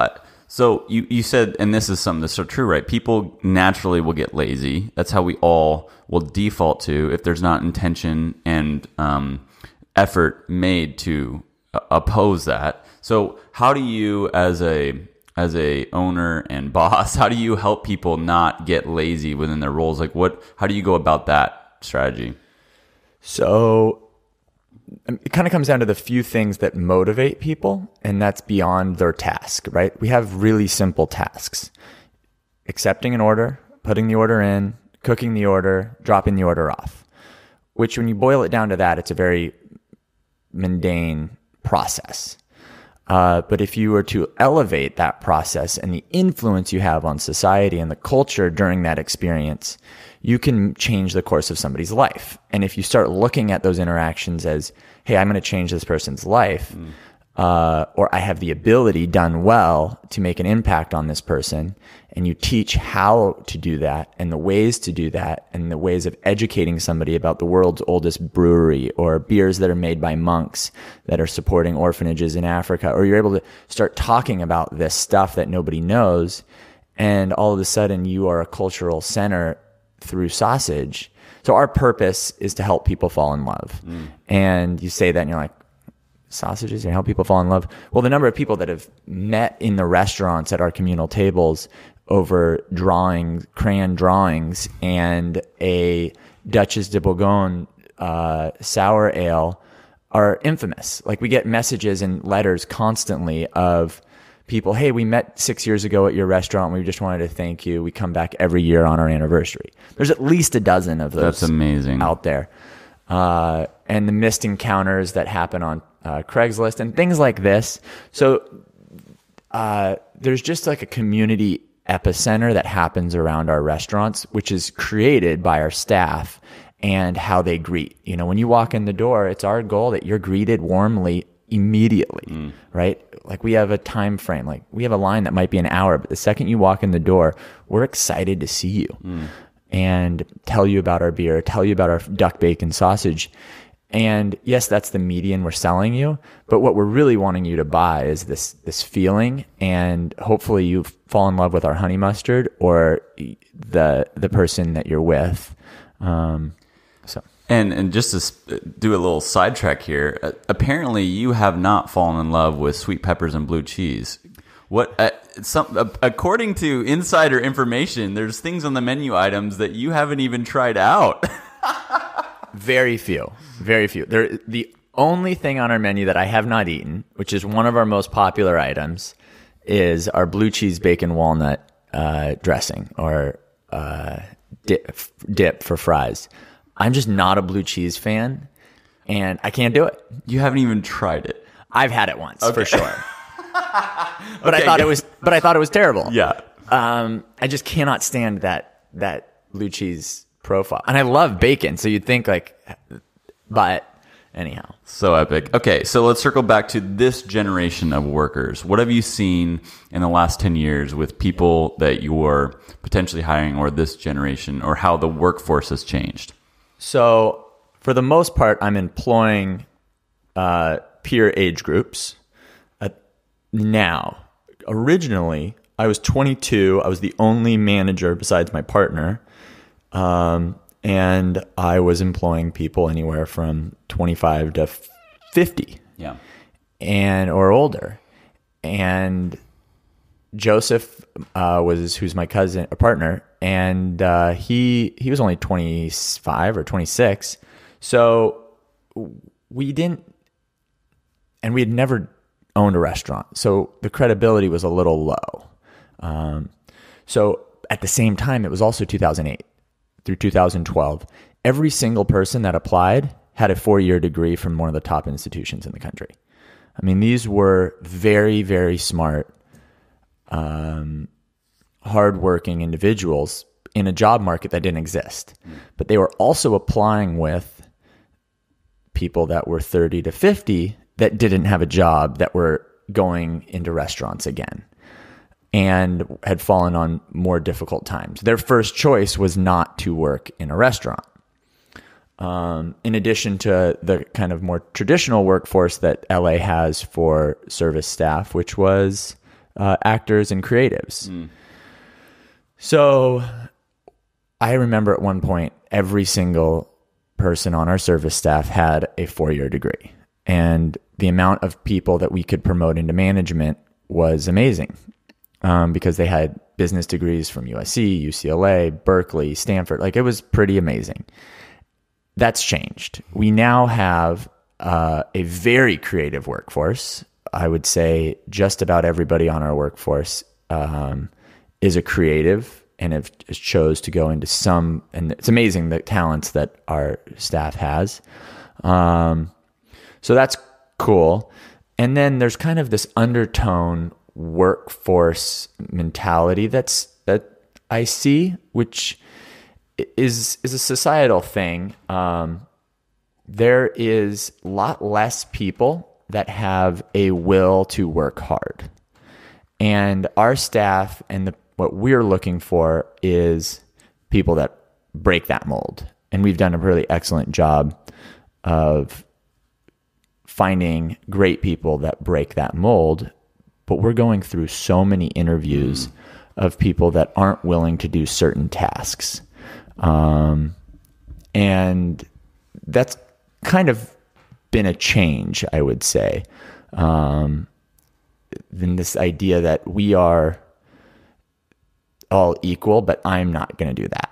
so you said, and this is something that's so true, right? People naturally will get lazy. That's how we all will default to if there's not intention and effort made to oppose that. So how do you, as a owner and boss, how do you help people not get lazy within their roles? Like, how do you go about that strategy? So it kind of comes down to the few things that motivate people, and that's beyond their task, right? We have really simple tasks: accepting an order, putting the order in, cooking the order, dropping the order off, which when you boil it down to that, it's a very mundane process. But if you were to elevate that process and the influence you have on society and the culture during that experience, you can change the course of somebody's life. And if you start looking at those interactions as, hey, I'm going to change this person's life, or I have the ability done well to make an impact on this person, and you teach how to do that and the ways to do that and the ways of educating somebody about the world's oldest brewery or beers that are made by monks that are supporting orphanages in Africa, or you're able to start talking about this stuff that nobody knows, and all of a sudden you are a cultural center through sausage. So our purpose is to help people fall in love. And you say that and you're like, sausages and help people fall in love. Well, the number of people that have met in the restaurants at our communal tables over crayon drawings and a Duchess de Bourgogne sour ale are infamous. Like we get messages and letters constantly of people, hey, we met 6 years ago at your restaurant. We just wanted to thank you. We come back every year on our anniversary. There's at least a dozen of those. That's amazing. Out there. And the missed encounters that happen on Craigslist and things like this. So there's just like a community epicenter that happens around our restaurants, which is created by our staff and how they greet. You know, when you walk in the door, it's our goal that you're greeted warmly immediately, right? Like we have a time frame, like we have a line that might be an hour, but the second you walk in the door, we're excited to see you and tell you about our beer, tell you about our duck bacon sausage. And yes, that's the median we're selling you, but what we're really wanting you to buy is this feeling, and hopefully you fall in love with our honey mustard or the person that you're with. And just to do a little sidetrack here, apparently you have not fallen in love with sweet peppers and blue cheese. According to insider information, there's things on the menu items that you haven't even tried out. Very few. The only thing on our menu that I have not eaten, which is one of our most popular items, is our blue cheese bacon walnut dressing or dip for fries. I'm just not a blue cheese fan, and I can't do it. You haven't even tried it. I've had it once, for sure. But Okay, I thought it was terrible. Yeah. I just cannot stand that blue cheese profile. And I love bacon, so you'd think but anyhow. So epic. Okay, so let's circle back to this generation of workers. What have you seen in the last 10 years with people that you're potentially hiring, or this generation, or how the workforce has changed? So for the most part, I'm employing peer age groups. Now, originally, I was 22. I was the only manager besides my partner. And I was employing people anywhere from 25 to 50. Yeah. Or older. And Joseph who's my cousin, a partner, and he was only 25 or 26. So we had never owned a restaurant. So the credibility was a little low. So at the same time, it was also 2008 through 2012. Every single person that applied had a 4-year degree from one of the top institutions in the country. I mean, these were very, very smart, hardworking individuals in a job market that didn't exist. But they were also applying with people that were 30 to 50 that didn't have a job, that were going into restaurants again and had fallen on more difficult times. Their first choice was not to work in a restaurant. In addition to the kind of more traditional workforce that LA has for service staff, which was actors and creatives. So I remember at one point, every single person on our service staff had a 4-year degree. And the amount of people that we could promote into management was amazing. Because they had business degrees from USC, UCLA, Berkeley, Stanford. Like, it was pretty amazing. That's changed. We now have a very creative workforce. I would say just about everybody on our workforce is a creative and have chose to go into some, and it's amazing the talents that our staff has. So that's cool. And then there's kind of this undertone workforce mentality that I see, which is a societal thing. There is a lot less people that have a will to work hard. And our staff and what we're looking for is people that break that mold. And we've done a really excellent job of finding great people that break that mold. But we're going through so many interviews of people that aren't willing to do certain tasks. And that's kind of been a change, I would say. In this idea that we are all equal, but I'm not going to do that.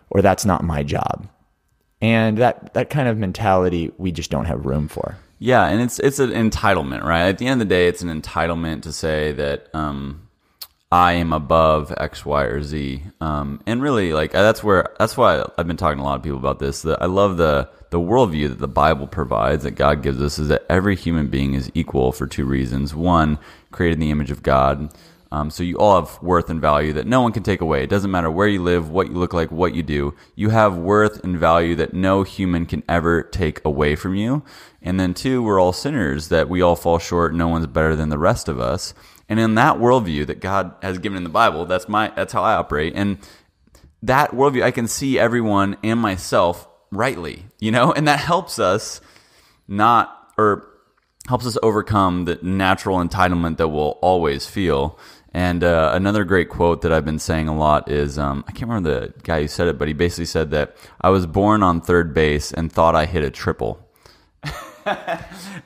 Or that's not my job. And that kind of mentality we just don't have room for. Yeah, and it's an entitlement, right? At the end of the day, it's an entitlement to say that I am above X, Y, or Z. And really, like that's why I've been talking to a lot of people about this. I love the worldview that the Bible provides, that God gives us, is that every human being is equal for two reasons. One, created in the image of God. So you all have worth and value that no one can take away. It doesn't matter where you live, what you look like, what you do. You have worth and value that no human can ever take away from you. And then two, we're all sinners, that we all fall short. No one's better than the rest of us. And in that worldview that God has given in the Bible, that's how I operate. And that worldview, I can see everyone and myself rightly, and that helps us helps us overcome the natural entitlement that we'll always feel. And another great quote that I've been saying a lot is, I can't remember the guy who said it, but he basically said that I was born on third base and thought I hit a triple.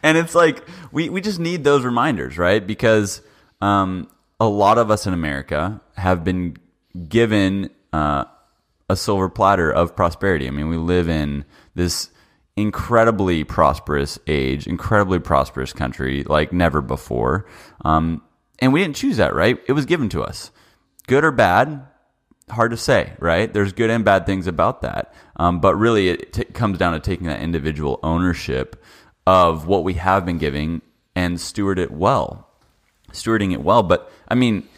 And it's like, we just need those reminders, right? Because a lot of us in America have been given a silver platter of prosperity. I mean, we live in this incredibly prosperous age, incredibly prosperous country like never before. And we didn't choose that, right? It was given to us. Good or bad, hard to say, right? There's good and bad things about that. But really, it comes down to taking that individual ownership of what we have been giving and stewarding it well. But, I mean,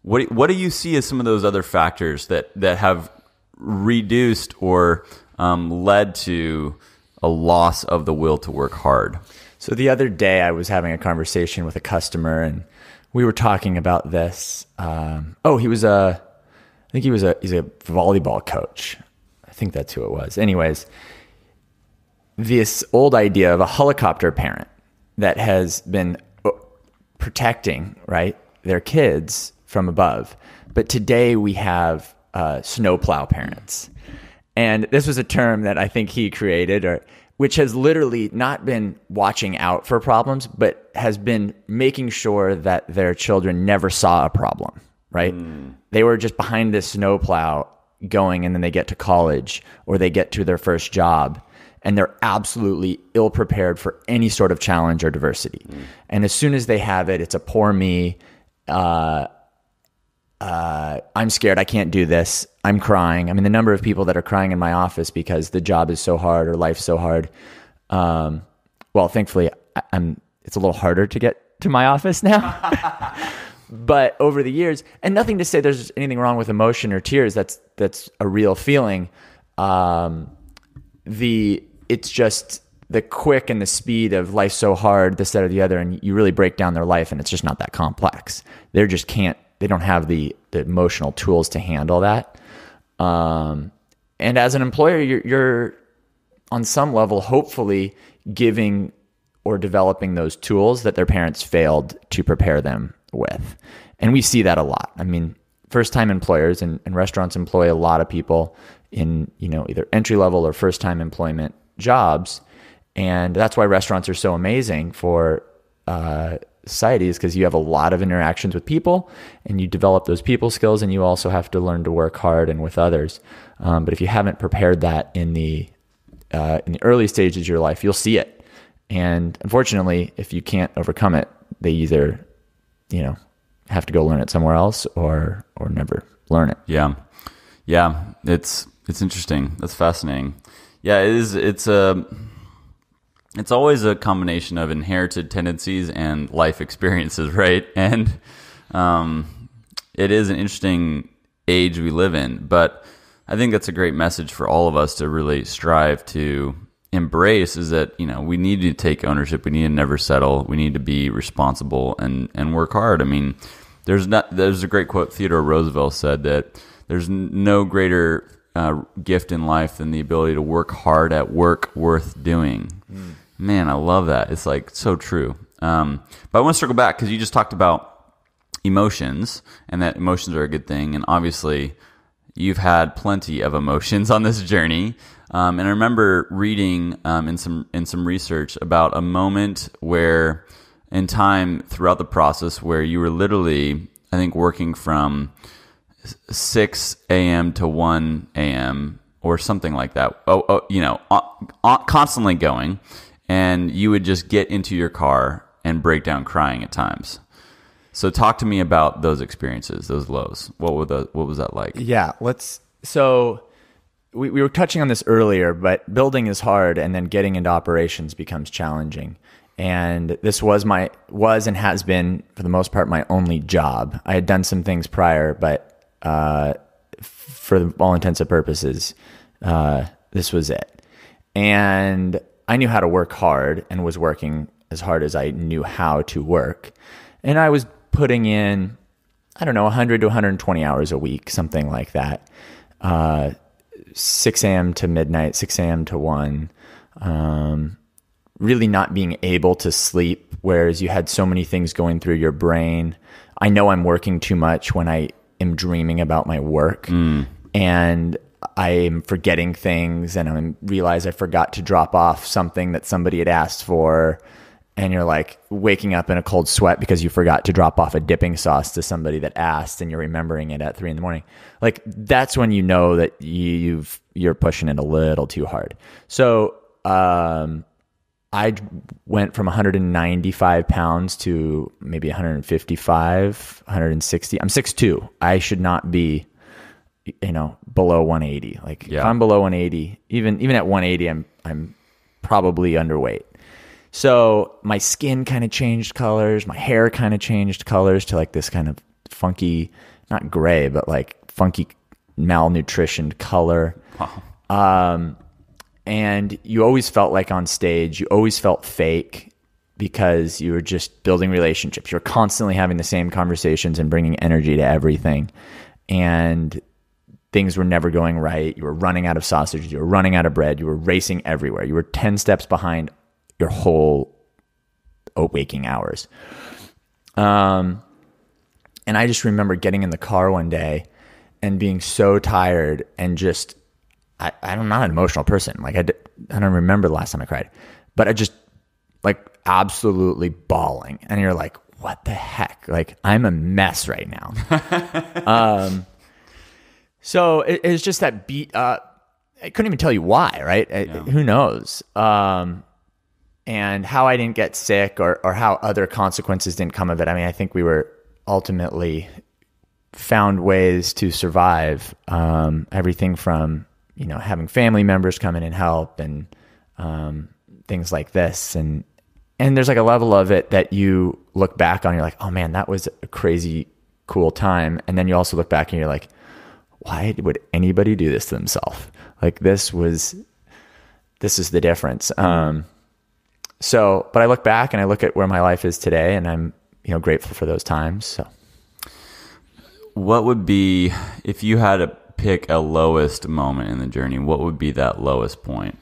what do you see as some of those other factors that have reduced or led to a loss of the will to work hard? So the other day I was having a conversation with a customer and we were talking about this. He's a volleyball coach. I think that's who it was. Anyways, this old idea of a helicopter parent that has been protecting, right, their kids from above. But today we have snowplow parents. And this was a term that I think he created, which has literally not been watching out for problems, but has been making sure that their children never saw a problem, right? They were just behind this snowplow going, and then they get to college or they get to their first job, and they're absolutely ill-prepared for any sort of challenge or diversity. And as soon as they have it, it's a poor me, I'm scared, I can't do this, I'm crying. I mean, the number of people that are crying in my office because the job is so hard or life's so hard. Well, thankfully, it's a little harder to get to my office now. But over the years, and nothing to say there's anything wrong with emotion or tears, that's a real feeling. It's just the quick and the speed of life's so hard, this, that, or the other, and you really break down their life, and it's just not that complex. They don't have the emotional tools to handle that. And as an employer, you're on some level, hopefully giving or developing those tools that their parents failed to prepare them with. And we see that a lot. I mean, first-time employers and restaurants employ a lot of people in, either entry-level or first-time employment jobs. And that's why restaurants are so amazing for society, is because you have a lot of interactions with people and you develop those people skills, and you also have to learn to work hard and with others. But if you haven't prepared that in the early stages of your life, you'll see it. And unfortunately, if you can't overcome it, they either, have to go learn it somewhere else or never learn it. Yeah. It's interesting. That's fascinating. Yeah, it is. It's always a combination of inherited tendencies and life experiences, right? And it is an interesting age we live in, but I think that's a great message for all of us to really strive to embrace, is that, we need to take ownership. We need to never settle. We need to be responsible and work hard. I mean, there's a great quote. Theodore Roosevelt said that there's no greater gift in life than the ability to work hard at work worth doing. Man, I love that. It's like so true. But I want to circle back because you just talked about emotions and that emotions are a good thing. And obviously you've had plenty of emotions on this journey. And I remember reading in some research about a moment where in time throughout the process where you were literally, I think, working from 6 a.m. to 1 a.m. or something like that. Constantly going, and you would just get into your car and break down crying at times. So talk to me about those experiences, those lows. What was that like? Yeah, so we were touching on this earlier, but building is hard, and then getting into operations becomes challenging. And this was and has been, for the most part, my only job. I had done some things prior, but for all intents and purposes, this was it. And I knew how to work hard and was working as hard as I knew how to work. And I was putting in, 100 to 120 hours a week, something like that. 6 a.m. to midnight, 6 a.m. to 1. Really not being able to sleep, whereas you had so many things going through your brain. I know I'm working too much when I am dreaming about my work, and I am forgetting things, and I realize I forgot to drop off something that somebody had asked for, and you're like waking up in a cold sweat because you forgot to drop off a dipping sauce to somebody that asked, and you're remembering it at 3 a.m. Like, that's when you know that you're pushing it a little too hard. So I went from 195 pounds to maybe 155, 160. I'm 6'2". I should not be, below 180. Like, if I'm below 180, even at 180, I'm probably underweight. So my skin kind of changed colors. My hair kind of changed colors to like this kind of funky, not gray, but like funky malnutritioned color. Wow. And you always felt like on stage, you always felt fake because you were just building relationships. You're constantly having the same conversations and bringing energy to everything. And things were never going right. You were running out of sausages. You were running out of bread. You were racing everywhere. You were 10 steps behind your whole waking hours. And I just remember getting in the car one day and being so tired and just, I'm not an emotional person. Like, I don't remember the last time I cried, but I just like absolutely bawling. And you're like, what the heck? Like, I'm a mess right now. So it was just that beat up. I couldn't even tell you why, right? Who knows? And how I didn't get sick or how other consequences didn't come of it. I mean, I think we were ultimately found ways to survive. Everything from, having family members come in and help and things like this. And there's like a level of it that you look back on, you're like, oh man, that was a crazy cool time. And then you also look back and you're like, why would anybody do this to themselves? Like, this is the difference. But I look back and I look at where my life is today, and I'm, grateful for those times. So what would be, if you had to pick a lowest moment in the journey, what would be that lowest point?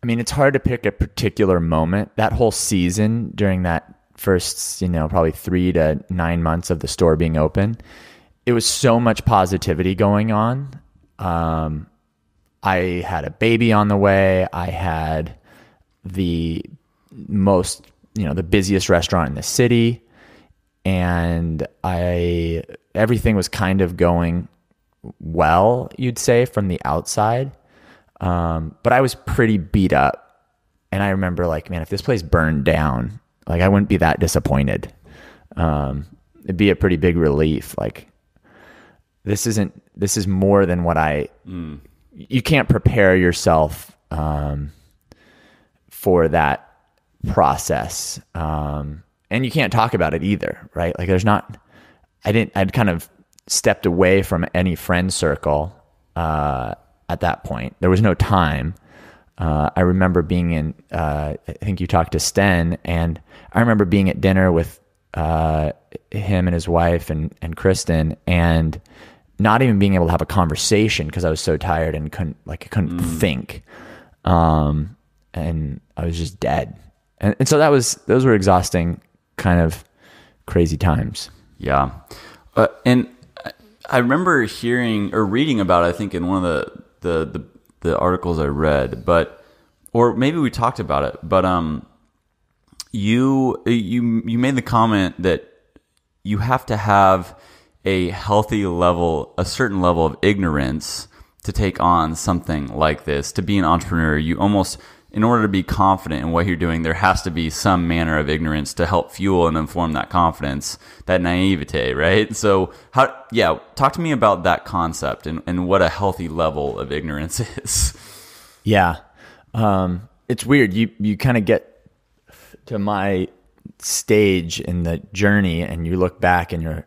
I mean, it's hard to pick a particular moment. That whole season during that first, probably 3 to 9 months of the store being open, it was so much positivity going on. I had a baby on the way. I had the most, the busiest restaurant in the city. And everything was kind of going well, you'd say, from the outside. But I was pretty beat up. And I remember like, man, if this place burned down, like, I wouldn't be that disappointed. It'd be a pretty big relief. Like, this is more than what you can't prepare yourself for that process. And you can't talk about it either, right? Like, I'd kind of stepped away from any friend circle at that point. There was no time. I remember being in, I think you talked to Sten, and I remember being at dinner with him and his wife and Kristen, and not even being able to have a conversation because I was so tired and couldn't think. And I was just dead. And so those were exhausting, kind of crazy times. Yeah. And I remember hearing or reading about it, I think in one of the articles I read, or maybe we talked about it, but you made the comment that you have to have a healthy level, a certain level of ignorance to take on something like this. To be an entrepreneur, you almost, in order to be confident in what you're doing, there has to be some manner of ignorance to help fuel and inform that confidence, that naivete, right? So talk to me about that concept and what a healthy level of ignorance is. Yeah. It's weird. You kind of get to my stage in the journey and you look back and you're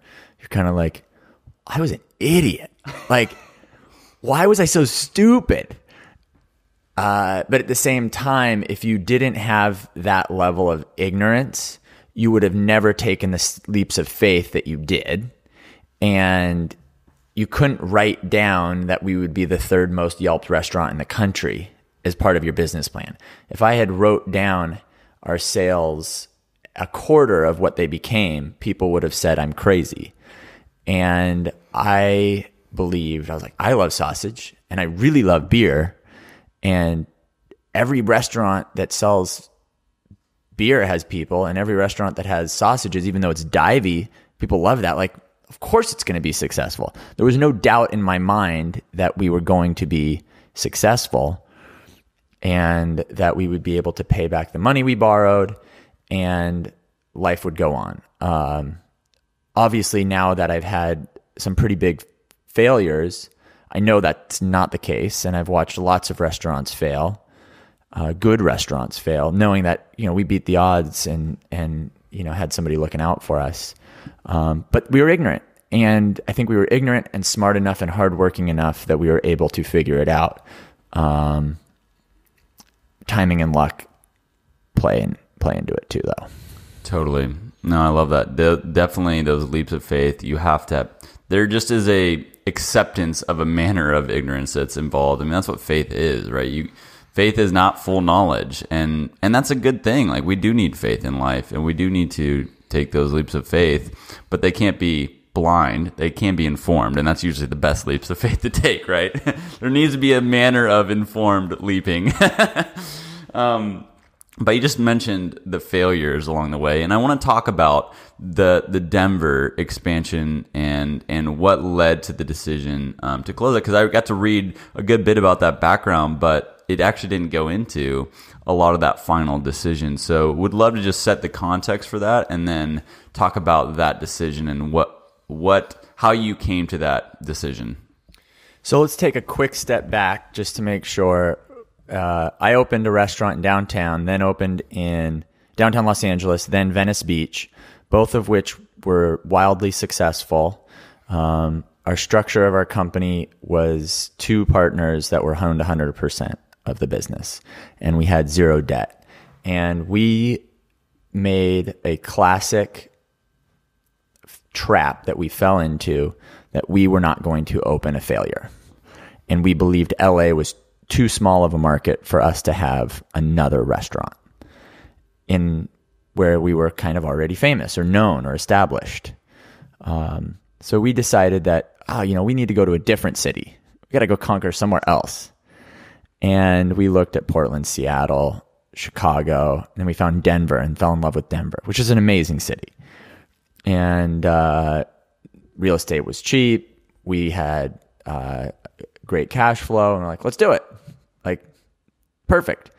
kind of like, I was an idiot. Like, why was I so stupid? But at the same time, if you didn't have that level of ignorance, you would have never taken the leaps of faith that you did. And you couldn't write down that we would be the third most Yelped restaurant in the country as part of your business plan. If I had wrote down our sales a quarter of what they became, people would have said I'm crazy. And I was like, I love sausage and I really love beer. And every restaurant that sells beer has people, and every restaurant that has sausages, even though it's divey, people love that. Like, of course it's going to be successful. There was no doubt in my mind that we were going to be successful and that we would be able to pay back the money we borrowed and life would go on. Obviously, now that I've had some pretty big failures, I know that's not the case, and I've watched lots of restaurants fail, good restaurants fail, knowing that we beat the odds and had somebody looking out for us. But we were ignorant, and I think we were ignorant and smart enough and hardworking enough that we were able to figure it out. Timing and luck play into it too, though. Totally. No, I love that. Definitely those leaps of faith. You have to. There just is a acceptance of a manner of ignorance that's involved. I mean, that's what faith is, right? Faith is not full knowledge, and that's a good thing. Like, we do need faith in life, and we do need to take those leaps of faith, but they can't be blind. They can be informed, and that's usually the best leaps of faith to take, right? There needs to be a manner of informed leaping. But you just mentioned the failures along the way, and I want to talk about the Denver expansion and what led to the decision to close it, because I got to read a good bit about that background, but it actually didn't go into a lot of that final decision. So would love to just set the context for that and then talk about that decision and how you came to that decision. So let's take a quick step back just to make sure. I opened a restaurant in downtown, then opened in downtown Los Angeles, then Venice Beach, both of which were wildly successful. Our structure of our company was two partners that were owned 100% of the business, and we had zero debt. And we made a classic trap that we fell into, that we were not going to open a failure. And we believed LA was too small of a market for us to have another restaurant in where we were kind of already famous or known or established. So we decided that, we need to go to a different city. We got to go conquer somewhere else. And we looked at Portland, Seattle, Chicago, and then we found Denver and fell in love with Denver, which is an amazing city. And real estate was cheap. We had great cash flow, and we're like, let's do it. Like, perfect.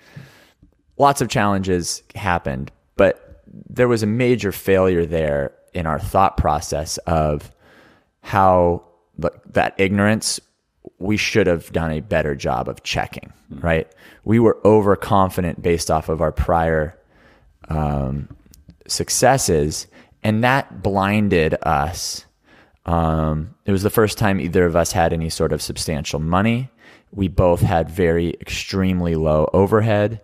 Lots of challenges happened, but there was a major failure there in our thought process of how that ignorance, we should have done a better job of checking, right? We were overconfident based off of our prior successes, and that blinded us. It was the first time either of us had any sort of substantial money. We both had extremely low overhead.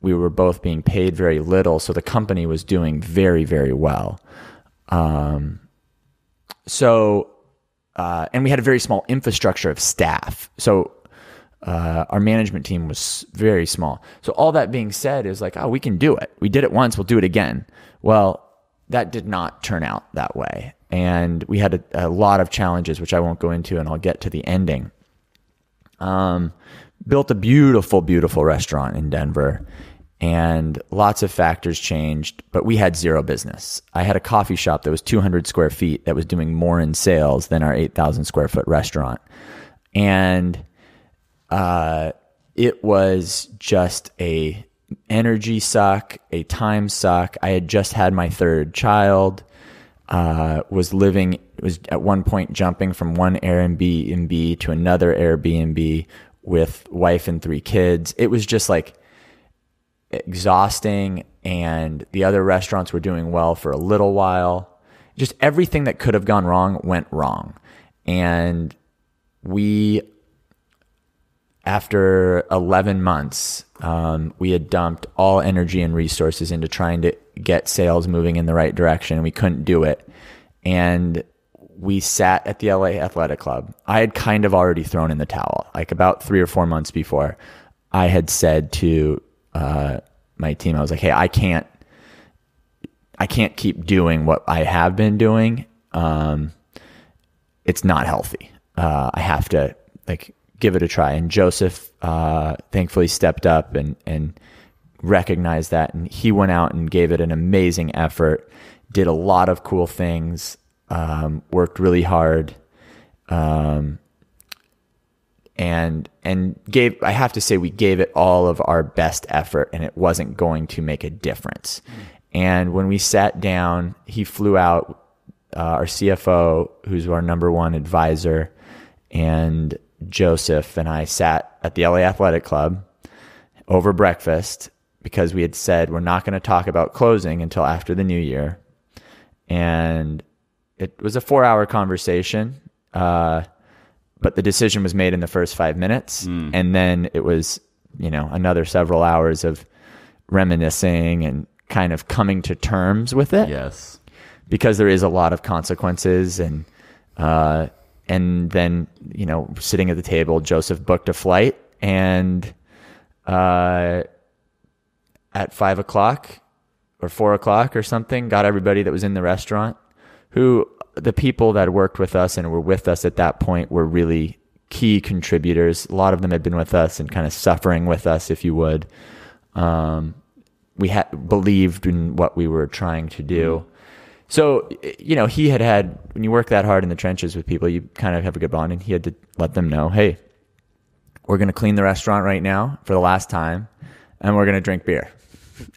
We were both being paid very little, so the company was doing very, very well. And we had a very small infrastructure of staff. So our management team was very small. So all that being said is like, we can do it. We did it once, we'll do it again. Well, that did not turn out that way. And we had a lot of challenges, which I won't go into, and I'll get to the ending. Built a beautiful, beautiful restaurant in Denver. and lots of factors changed, but we had zero business. I had a coffee shop that was 200 square feet that was doing more in sales than our 8,000 square foot restaurant. And it was just a energy suck, a time suck. I had just had my third child, was at one point jumping from one Airbnb to another Airbnb with wife and 3 kids. It was just like exhausting, and the other restaurants were doing well for a little while. Just everything that could have gone wrong went wrong. And after 11 months, we had dumped all energy and resources into trying to get sales moving in the right direction. We couldn't do it. And we sat at the LA Athletic Club. I had kind of already thrown in the towel. Like about 3 or 4 months before, I had said to my team, I was like, hey, I can't keep doing what I have been doing. It's not healthy. I have to give it a try. And Joseph thankfully stepped up and recognized that. And he went out and gave it an amazing effort, did a lot of cool things, worked really hard, and I have to say we gave it all of our best effort, and it wasn't going to make a difference. And when we sat down, he flew out, our CFO, who's our number one advisor, and Joseph and I sat at the LA Athletic Club over breakfast because we had said we're not going to talk about closing until after the new year. And it was a 4-hour conversation, but the decision was made in the first 5 minutes. And then it was, another several hours of reminiscing and kind of coming to terms with it. Yes. Because there is a lot of consequences, and then, sitting at the table, Joseph booked a flight, and at 5 o'clock or 4 o'clock or something, got everybody that was in the restaurant, who the people that worked with us and were with us at that point were really key contributors. A lot of them had been with us and kind of suffering with us, if you would. We had believed in what we were trying to do. So, he had, when you work that hard in the trenches with people, you kind of have a good bond, and he had to let them know, hey, we're going to clean the restaurant right now for the last time, and we're going to drink beer.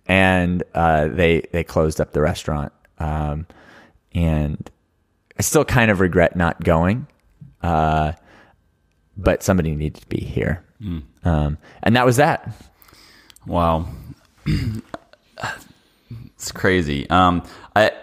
And they closed up the restaurant. And I still kind of regret not going, but somebody needed to be here. And that was that. Wow. It's crazy. I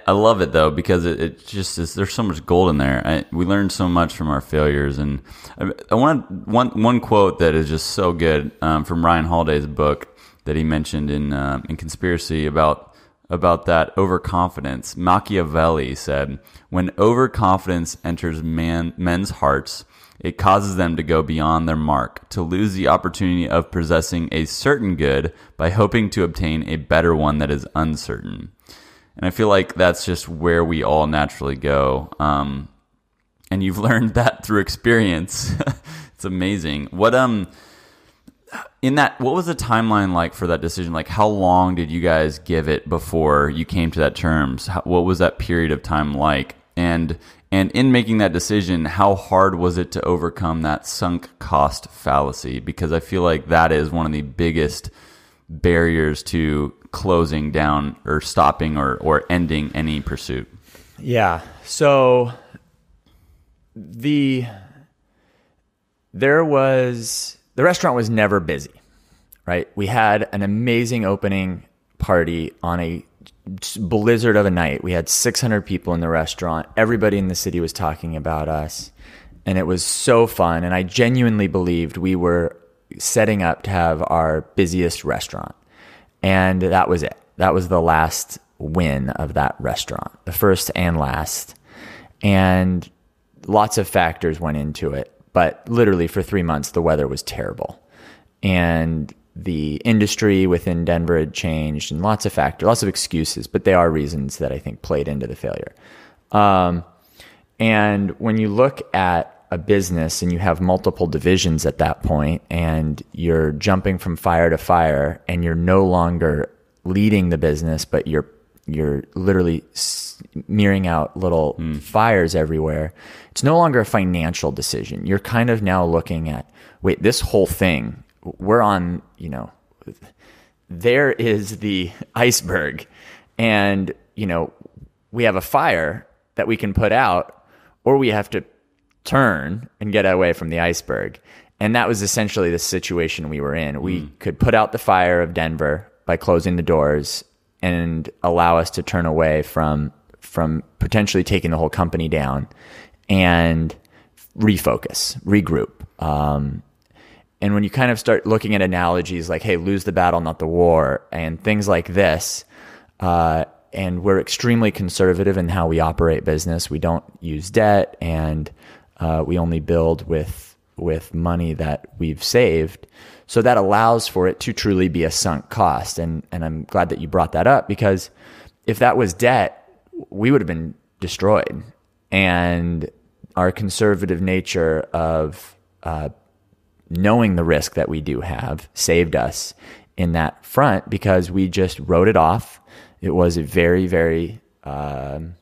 love it though, because it just is, there's so much gold in there. We learned so much from our failures. And I want one quote that is just so good, from Ryan Holiday's book that he mentioned in Conspiracy about that overconfidence. Machiavelli said, when overconfidence enters men's hearts, it causes them to go beyond their mark, to lose the opportunity of possessing a certain good by hoping to obtain a better one that is uncertain. And I feel like that's just where we all naturally go. And you've learned that through experience. It's amazing. What was the timeline like for that decision? Like, how long did you guys give it before you came to that terms? What was that period of time like? And in making that decision, how hard was it to overcome that sunk cost fallacy? Because I feel like that is one of the biggest barriers to closing down or stopping or ending any pursuit. Yeah. So the restaurant was never busy, right? We had an amazing opening party on a blizzard of a night. We had 600 people in the restaurant. Everybody in the city was talking about us, and it was so fun. And I genuinely believed we were setting up to have our busiest restaurant. And that was it. That was the last win of that restaurant, the first and last. And lots of factors went into it. But literally for 3 months, the weather was terrible. And the industry within Denver had changed, and lots of factors, lots of excuses, but they are reasons that I think played into the failure. And when you look at a business and you have multiple divisions at that point, and you're jumping from fire to fire, and you're no longer leading the business, but you're literally smearing out little fires everywhere. It's no longer a financial decision. You're kind of now looking at, wait, this whole thing, we're on, there is the iceberg, and, we have a fire that we can put out, or we have to turn and get away from the iceberg. And that was essentially the situation we were in. We could put out the fire of Denver by closing the doors and allow us to turn away from potentially taking the whole company down and refocus, regroup. And when you kind of start looking at analogies like, hey, lose the battle, not the war, and things like this, and we're extremely conservative in how we operate business. We don't use debt, and we only build with money that we've saved. So that allows for it to truly be a sunk cost. And I'm glad that you brought that up, because if that was debt, we would have been destroyed. And our conservative nature of knowing the risk that we do have saved us in that front, because we just wrote it off. It was a very, very, hard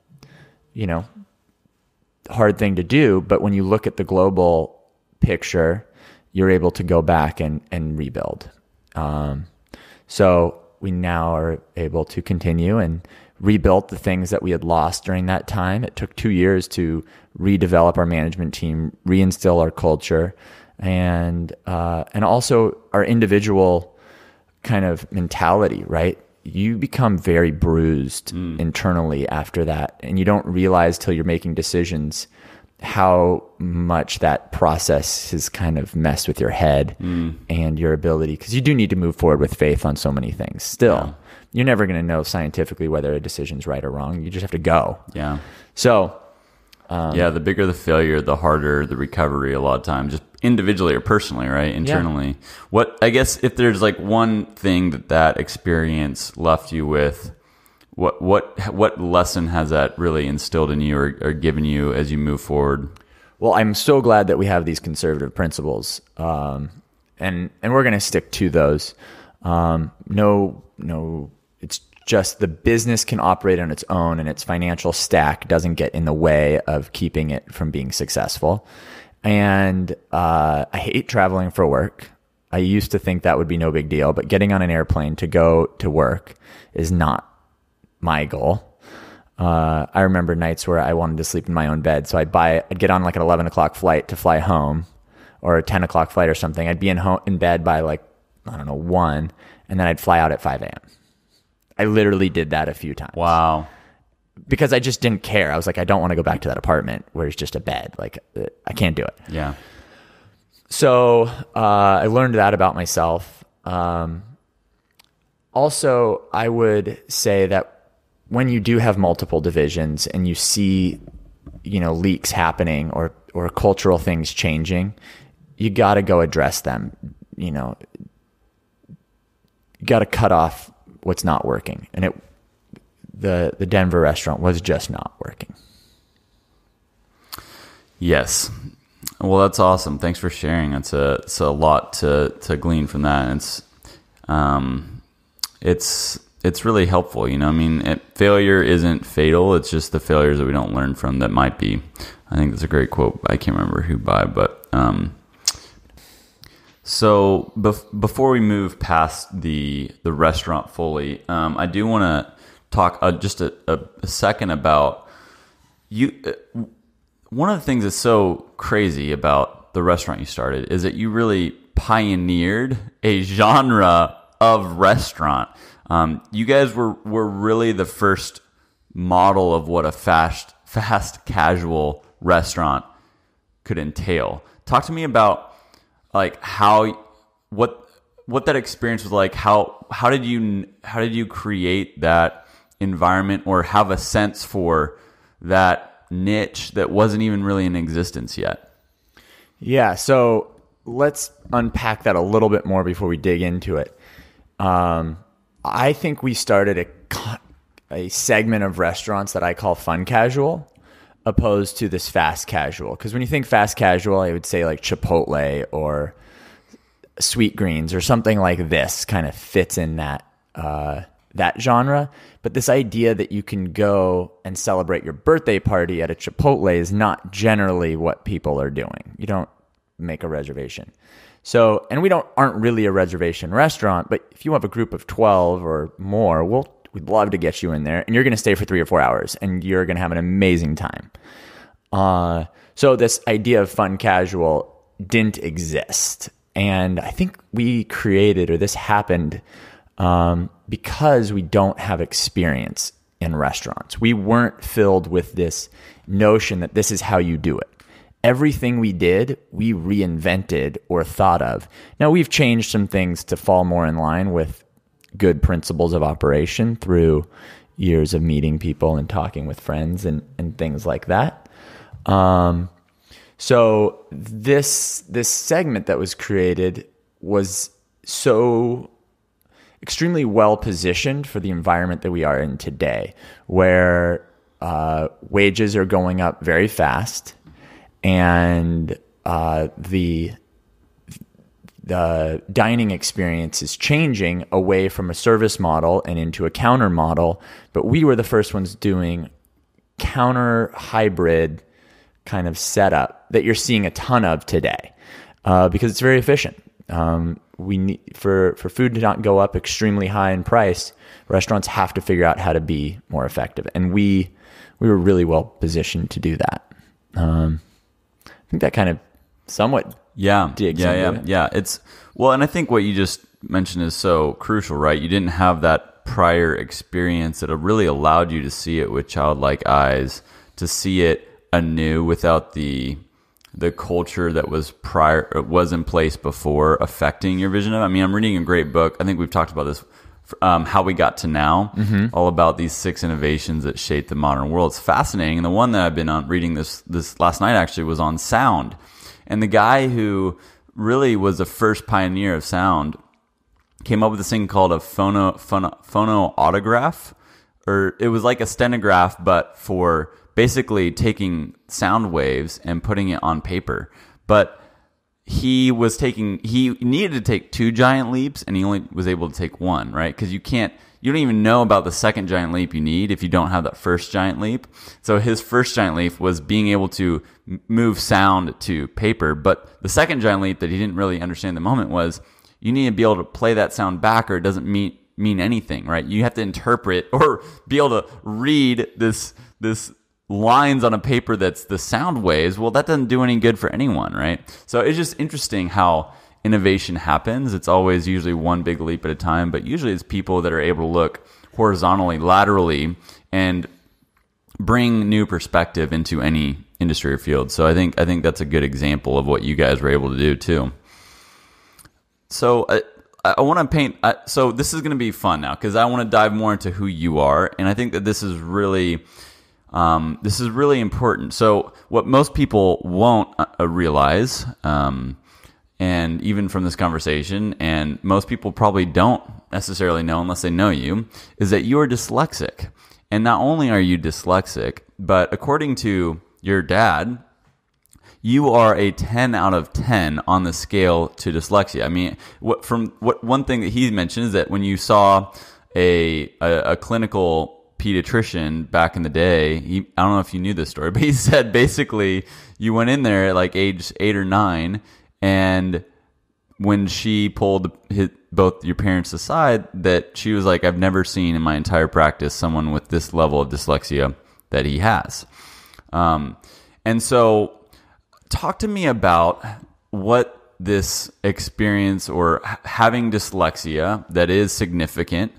thing to do. But when you look at the global picture, you're able to go back and rebuild. So we now are able to continue and rebuild the things that we had lost during that time. It took 2 years to redevelop our management team, reinstill our culture, and also our individual kind of mentality, right? You become very bruised internally after that, and you don't realize till you're making decisions how much that process has kind of messed with your head and your ability, because you do need to move forward with faith on so many things. Still, you're never going to know scientifically whether a decision's right or wrong. You just have to go. Yeah. So, the bigger the failure, the harder the recovery a lot of times, just individually or personally, right? Internally. Yeah. What, I guess, if there's like one thing that experience left you with, what lesson has that really instilled in you or given you as you move forward? Well, I'm so glad that we have these conservative principles, and we're going to stick to those. No, it's just the business can operate on its own, and its financial stack doesn't get in the way of keeping it from being successful. And I hate traveling for work. I used to think that would be no big deal, but getting on an airplane to go to work is not my goal. I remember nights where I wanted to sleep in my own bed. So I'd get on like an 11 o'clock flight to fly home, or a 10 o'clock flight or something. I'd be in bed by 1, and then I'd fly out at 5 a.m. I literally did that a few times. Wow. Because I just didn't care. I was like, I don't want to go back to that apartment where it's just a bed. Like, I can't do it. Yeah. So I learned that about myself. Also, I would say that when you do have multiple divisions and you see, leaks happening or cultural things changing, you got to go address them. You got to cut off what's not working. And the Denver restaurant was just not working. Yes. Well, that's awesome. Thanks for sharing. It's a lot to glean from that. It's really helpful. Failure isn't fatal. It's just the failures that we don't learn from that might be. I think that's a great quote. I can't remember who by, but so before we move past the restaurant fully, I do want to talk just a second about you. One of the things that's so crazy about the restaurant you started is that you really pioneered a genre of restaurant. You guys were really the first model of what a fast casual restaurant could entail. Talk to me about what that experience was like. How did you create that environment, or have a sense for that niche that wasn't even really in existence yet? Yeah, so let's unpack that a little bit more before we dig into it. I think we started a segment of restaurants that I call fun casual. opposed to this fast casual. Because when you think fast casual, I would say like Chipotle or Sweet Greens or something like this kind of fits in that that genre. But this idea that you can go and celebrate your birthday party at a Chipotle is not generally what people are doing. You don't make a reservation. So, and aren't really a reservation restaurant, but if you have a group of 12 or more, we'd love to get you in there, and you're going to stay for 3 or 4 hours, and you're going to have an amazing time. So this idea of fun casual didn't exist. And I think we created, or this happened, because we don't have experience in restaurants. We weren't filled with this notion that this is how you do it. Everything we did, we reinvented or thought of. Now, we've changed some things to fall more in line with good principles of operation through years of meeting people and talking with friends and things like that. So this segment that was created was so extremely well positioned for the environment that we are in today, where wages are going up very fast, and the dining experience is changing away from a service model and into a counter model. But we were the first ones doing counter hybrid kind of setup that you're seeing a ton of today, because it's very efficient. We need for food to not go up extremely high in price. Restaurants have to figure out how to be more effective, and we were really well positioned to do that. I think that kind of somewhat digs into it. Yeah. And I think what you just mentioned is so crucial, right? You didn't have that prior experience that really allowed you to see it with childlike eyes, to see it anew without the culture that was in place before affecting your vision of it. I mean, I'm reading a great book. I think we've talked about this, How We Got to Now, all about these 6 innovations that shaped the modern world. It's fascinating. And the one that I've been reading this last night actually was on sound. And the guy who really was the first pioneer of sound came up with this thing called a phonoautograph, or it was like a stenograph, but for basically taking sound waves and putting it on paper. But he needed to take 2 giant leaps, and he only was able to take 1, right? Because you don't even know about the second giant leap you need if you don't have that first giant leap. So his first giant leap was being able to move sound to paper. But the second giant leap that he didn't really understand at the moment was you need to be able to play that sound back, or it doesn't mean anything, right? You have to interpret or be able to read this lines on a paper that's the sound waves. Well, that doesn't do any good for anyone, right? So it's just interesting how innovation happens. It's always usually one big leap at a time, but usually it's people that are able to look horizontally, laterally, and bring new perspective into any industry or field. So I think that's a good example of what you guys were able to do too. So I want to paint. So this is going to be fun now, because I want to dive more into who you are, and I think that this is really important. So what most people won't realize, and even from this conversation, and most people probably don't necessarily know unless they know you, is that you are dyslexic. And not only are you dyslexic, but according to your dad, you are a 10 out of 10 on the scale to dyslexia. I mean, one thing that he mentioned is that when you saw a clinical pediatrician back in the day, I don't know if you knew this story, but he said basically you went in there at like age 8 or 9, and when she pulled both your parents aside, that she was like, I've never seen in my entire practice someone with this level of dyslexia that he has. And so talk to me about what this experience, or having dyslexia that is significant,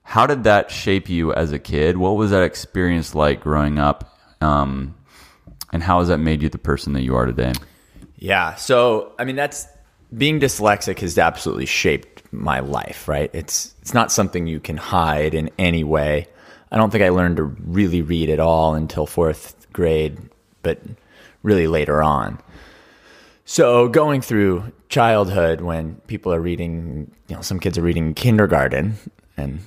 how did that shape you as a kid? What was that experience like growing up? And how has that made you the person that you are today? Yeah. So, I mean, being dyslexic has absolutely shaped my life, right? It's not something you can hide in any way. I don't think I learned to really read at all until 4th grade, but really later on. So going through childhood, when people are reading, some kids are reading kindergarten, and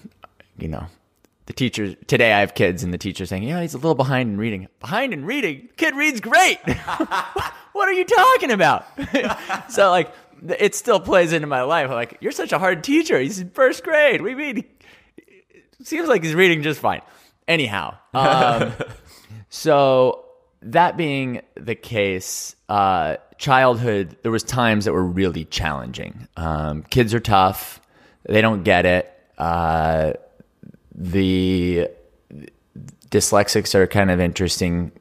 the teacher today, I have kids, and the teacher's saying, "Yeah, he's a little behind in reading." Behind in reading? Kid reads great. What are you talking about? So like, it still plays into my life. I'm like, you're such a hard teacher. He's in first grade. We mean, it seems like he's reading just fine. Anyhow, so that being the case, childhood, there was times that were really challenging. Kids are tough. They don't get it. The dyslexics are kind of interesting,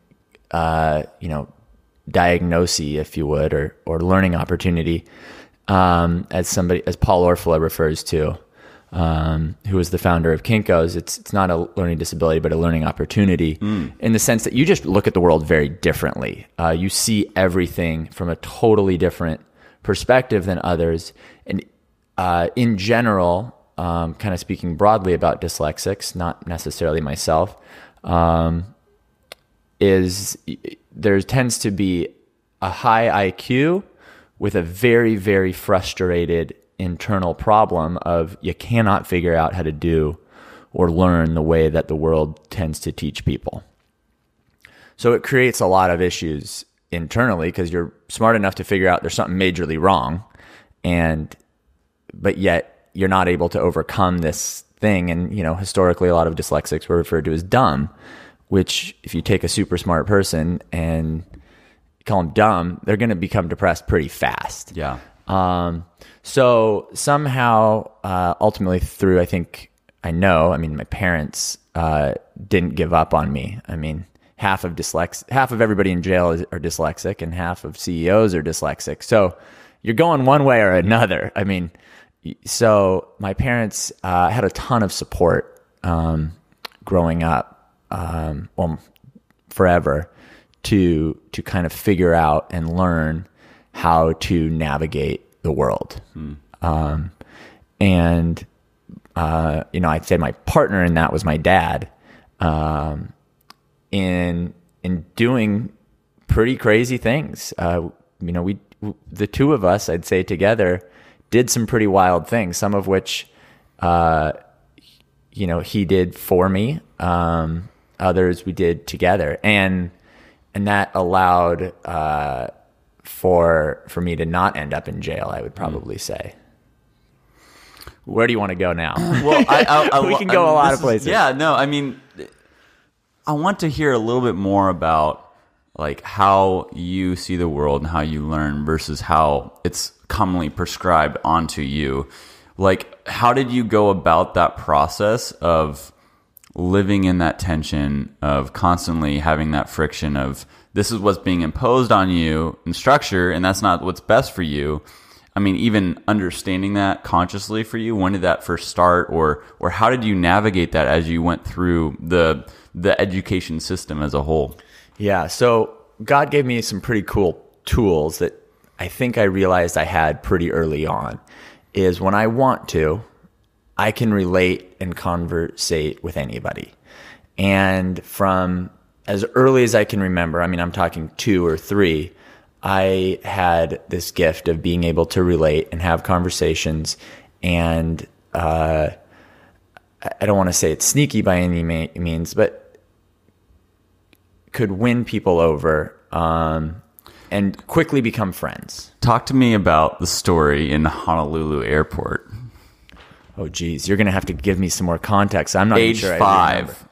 diagnosis, if you would, or learning opportunity, as Paul Orfalea refers to, who is the founder of Kinko's. It's not a learning disability, but a learning opportunity in the sense that you just look at the world very differently. You see everything from a totally different perspective than others. And in general, kind of speaking broadly about dyslexics, not necessarily myself, is there tends to be a high IQ with a very, very frustrated internal problem of you cannot figure out how to do or learn the way that the world tends to teach people. So it creates a lot of issues internally because you're smart enough to figure out there's something majorly wrong, but yet you're not able to overcome this thing. And, historically, a lot of dyslexics were referred to as dumb, which if you take a super smart person and call them dumb, they're going to become depressed pretty fast. Yeah. So somehow, ultimately through, my parents didn't give up on me. I mean, half of everybody in jail are dyslexic and half of CEOs are dyslexic. So you're going one way or another. I mean, so my parents had a ton of support growing up, forever, to kind of figure out and learn how to navigate the world. I'd say my partner in that was my dad, in doing pretty crazy things. The two of us, I'd say together, did some pretty wild things, some of which, he did for me. Others we did together. And that allowed, for me to not end up in jail, I would probably say. Where do you want to go now? Well, we can go a lot of places. I want to hear a little bit more about like how you see the world and how you learn versus how it's commonly prescribed onto you. Like, how did you go about that process of living in that tension of constantly having that friction of this is what's being imposed on you in structure and that's not what's best for you? I mean, even understanding that consciously for you, when did that first start, or how did you navigate that as you went through the education system as a whole? Yeah, so God gave me some pretty cool tools that I think I realized I had pretty early on. Is when I want to, I can relate and conversate with anybody. And from as early as I can remember, I'm talking 2 or 3, I had this gift of being able to relate and have conversations. And I don't want to say it's sneaky by any means, but could win people over and quickly become friends. Talk to me about the story in Honolulu airport. Oh, geez. You're going to have to give me some more context. I'm not even sure. Age 5.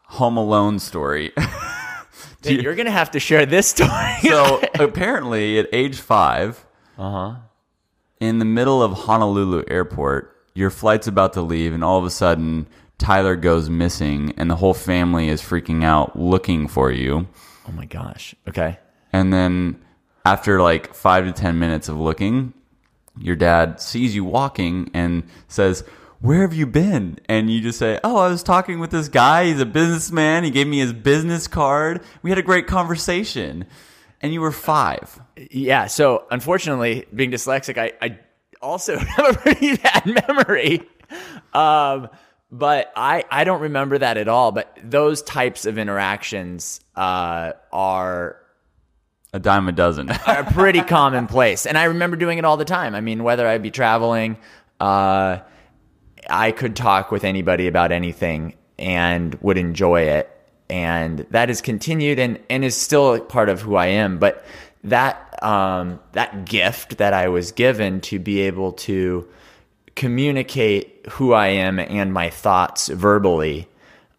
Home Alone story. You're going to have to share this story. So apparently at age 5, in the middle of Honolulu airport, your flight's about to leave and all of a sudden Tyler goes missing and the whole family is freaking out looking for you. Oh my gosh. Okay. And then after like 5 to 10 minutes of looking, your dad sees you walking and says, "Where have you been?" And you just say, "Oh, I was talking with this guy. He's a businessman. He gave me his business card. We had a great conversation." And you were 5. Yeah. So unfortunately, being dyslexic, I also have a pretty bad memory. But I don't remember that at all. But those types of interactions are a dime a dozen. are pretty commonplace. And I remember doing it all the time. Whether I'd be traveling, I could talk with anybody about anything and would enjoy it. And that has continued and is still part of who I am. But that gift that I was given to be able to communicate who I am and my thoughts verbally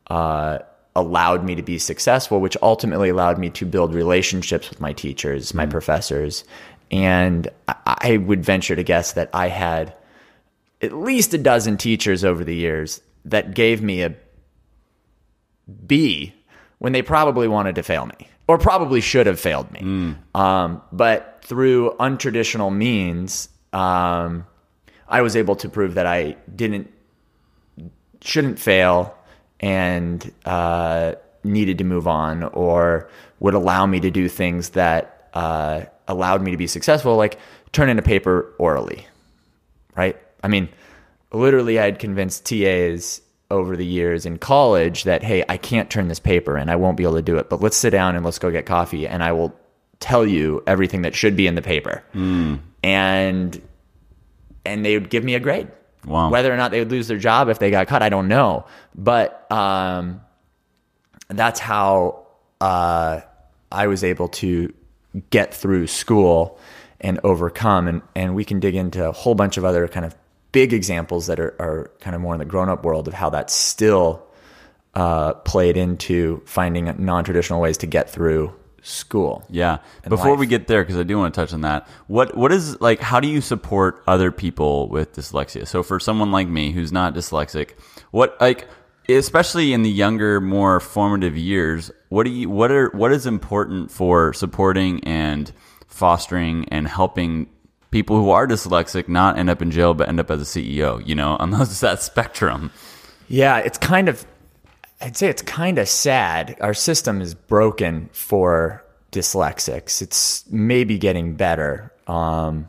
allowed me to be successful, which ultimately allowed me to build relationships with my teachers, my professors. And I would venture to guess that I had at least a dozen teachers over the years that gave me a B when they probably wanted to fail me or probably should have failed me. But through untraditional means, I was able to prove that I shouldn't fail and needed to move on, or would allow me to do things that allowed me to be successful, like turn in a paper orally, right? I mean, literally I had convinced TAs over the years in college that, hey, I can't turn this paper in, I won't be able to do it, but let's sit down and let's go get coffee and I will tell you everything that should be in the paper. And they would give me a grade. Wow. Whether or not they would lose their job if they got caught, I don't know. But that's how I was able to get through school and overcome. And we can dig into a whole bunch of other kind of big examples that are kind of more in the grown-up world of how that still played into finding non-traditional ways to get through school. Yeah. Before we get there, because I do want to touch on that, what is, like, how do you support other people with dyslexia? So for someone like me who's not dyslexic, what, like, especially in the younger, more formative years, what is important for supporting and fostering and helping people who are dyslexic not end up in jail but end up as a CEO, on that spectrum? Yeah, I'd say it's kind of sad. Our system is broken for dyslexics. It's maybe getting better. But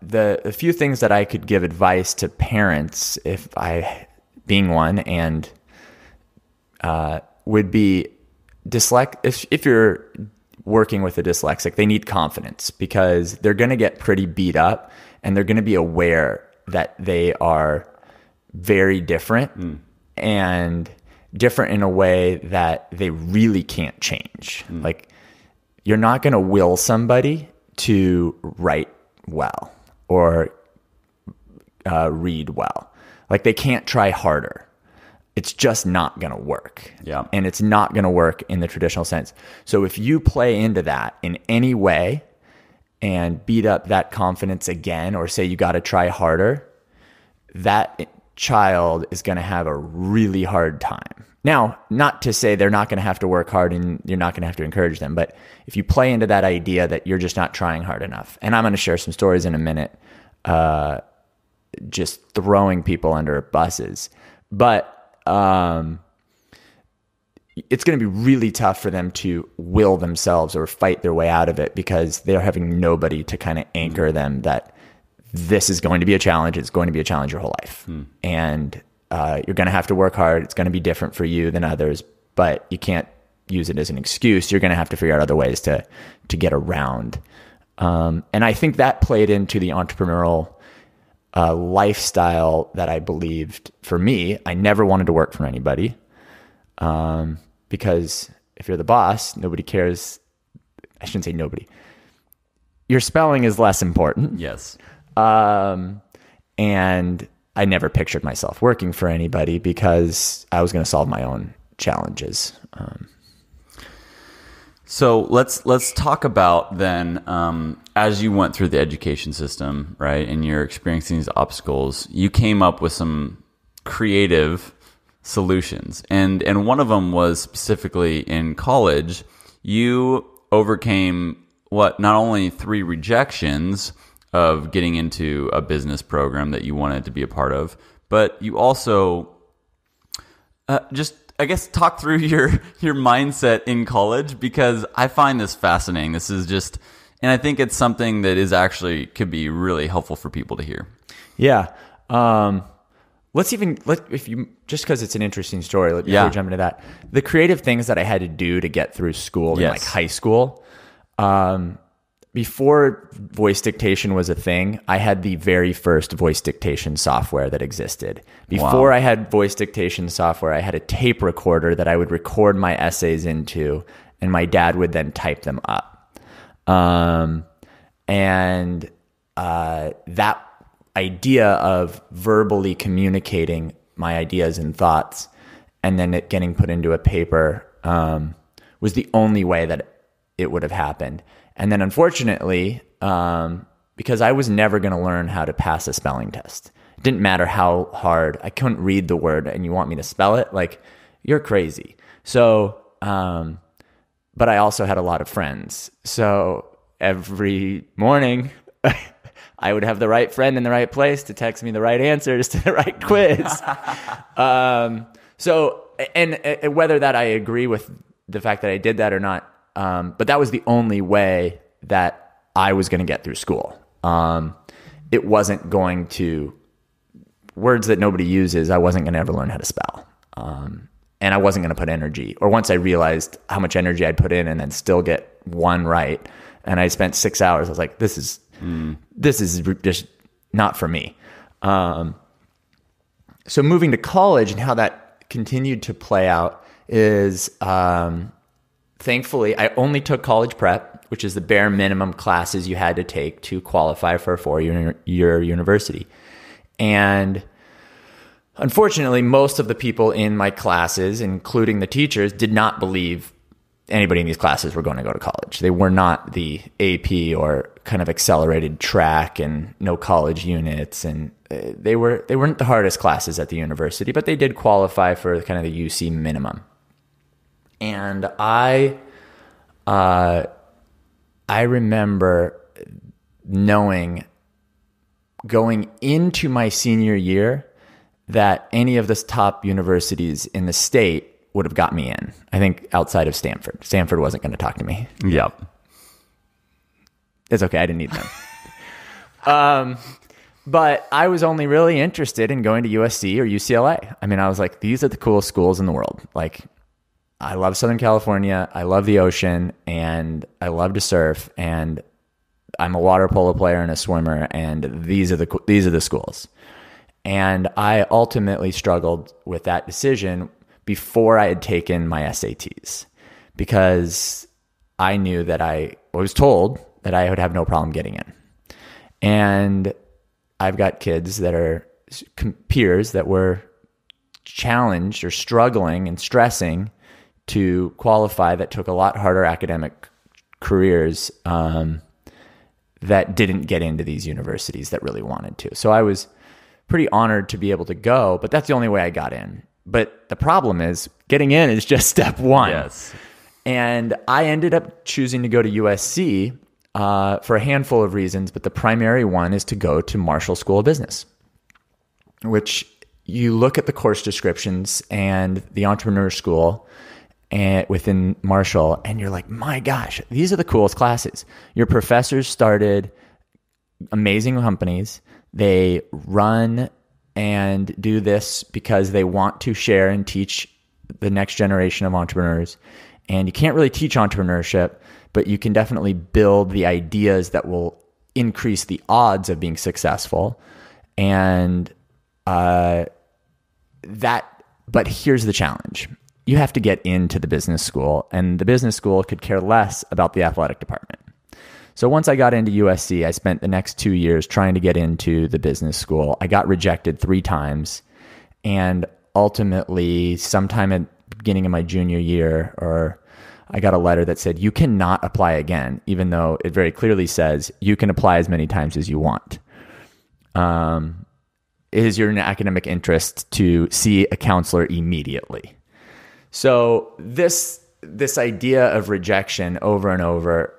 the few things that I could give advice to parents, if I being one, and would be if you're working with a dyslexic, they need confidence, because they're going to get pretty beat up and they're going to be aware that they are very different. And different in a way that they really can't change. Like, you're not going to will somebody to write well or read well. Like, they can't try harder. It's just not going to work. Yeah. And it's not going to work in the traditional sense. So if you play into that in any way and beat up that confidence again, or say you got to try harder, that child is going to have a really hard time. Now, not to say they're not going to have to work hard and you're not going to have to encourage them, but if you play into that idea that you're just not trying hard enough, and I'm going to share some stories in a minute, just throwing people under buses, but it's going to be really tough for them to will themselves or fight their way out of it, because they're having nobody to kind of anchor them that this is going to be a challenge. It's going to be a challenge your whole life. And you're going to have to work hard. It's going to be different for you than others, but you can't use it as an excuse. You're going to have to figure out other ways to get around. And I think that played into the entrepreneurial lifestyle that I believed. For me, I never wanted to work for anybody, because if you're the boss, nobody cares. I shouldn't say nobody. Your spelling is less important. Yes. And I never pictured myself working for anybody, because I was going to solve my own challenges. So let's talk about then, as you went through the education system, right, and you're experiencing these obstacles, you came up with some creative solutions. And one of them was specifically in college, you overcame not only 3 rejections of getting into a business program that you wanted to be a part of, but you also just, I guess, talk through your mindset in college, because I find this fascinating. This is just, and I think it's something that is actually could be really helpful for people to hear. Yeah. If you, just because it's an interesting story, before we jump into that, the creative things that I had to do to get through school in like high school, before voice dictation was a thing, I had the very first voice dictation software that existed. Before I had voice dictation software, I had a tape recorder that I would record my essays into, and my dad would then type them up. That idea of verbally communicating my ideas and thoughts and then it getting put into a paper was the only way that it would have happened. And then unfortunately, because I was never going to learn how to pass a spelling test. It didn't matter how hard. I couldn't read the word and you want me to spell it? Like, you're crazy. So, but I also had a lot of friends. So every morning, I would have the right friend in the right place to text me the right answers to the right quiz. So whether that I agree with the fact that I did that or not, but that was the only way that I was going to get through school. It wasn't going to, words that nobody uses, I wasn't going to ever learn how to spell. And I wasn't going to put energy. Or once I realized how much energy I'd put in and then still get one right, and I spent 6 hours, I was like, this is just not for me. So moving to college and how that continued to play out is... thankfully, I only took college prep, which is the bare minimum classes you had to take to qualify for a 4-year university. And unfortunately, most of the people in my classes, including the teachers, did not believe anybody in these classes were going to go to college. They were not the AP or kind of accelerated track and no college units. And they weren't the hardest classes at the university, but they did qualify for kind of the UC minimum. And I remember knowing going into my senior year that any of the top universities in the state would have got me in. I think outside of Stanford. Stanford wasn't going to talk to me. Yep. It's okay. I didn't need them. But I was only really interested in going to USC or UCLA. I mean, I was like, these are the coolest schools in the world. Like, I love Southern California. I love the ocean, and I love to surf. And I'm a water polo player and a swimmer, and these are the schools. And I ultimately struggled with that decision before I had taken my SATs, because I knew that I was told that I would have no problem getting in. And I've got kids that are peers that were challenged or struggling and stressing to qualify, that took a lot harder academic careers that didn't get into these universities that really wanted to. So I was pretty honored to be able to go, but that's the only way I got in. But the problem is getting in is just step one. Yes. And I ended up choosing to go to USC for a handful of reasons, but the primary one is to go to Marshall School of Business, which you look at the course descriptions and the entrepreneur school and within Marshall, and you're like, my gosh, these are the coolest classes. Your professors started amazing companies. They run and do this because they want to share and teach the next generation of entrepreneurs. And you can't really teach entrepreneurship, but you can definitely build the ideas that will increase the odds of being successful. And but here's the challenge. You have to get into the business school, and the business school could care less about the athletic department. So once I got into USC, I spent the next 2 years trying to get into the business school. I got rejected 3 times, and ultimately, sometime at the beginning of my junior year, I got a letter that said, you cannot apply again, even though it very clearly says you can apply as many times as you want. It is your academic interest to see a counselor immediately. So this idea of rejection over and over,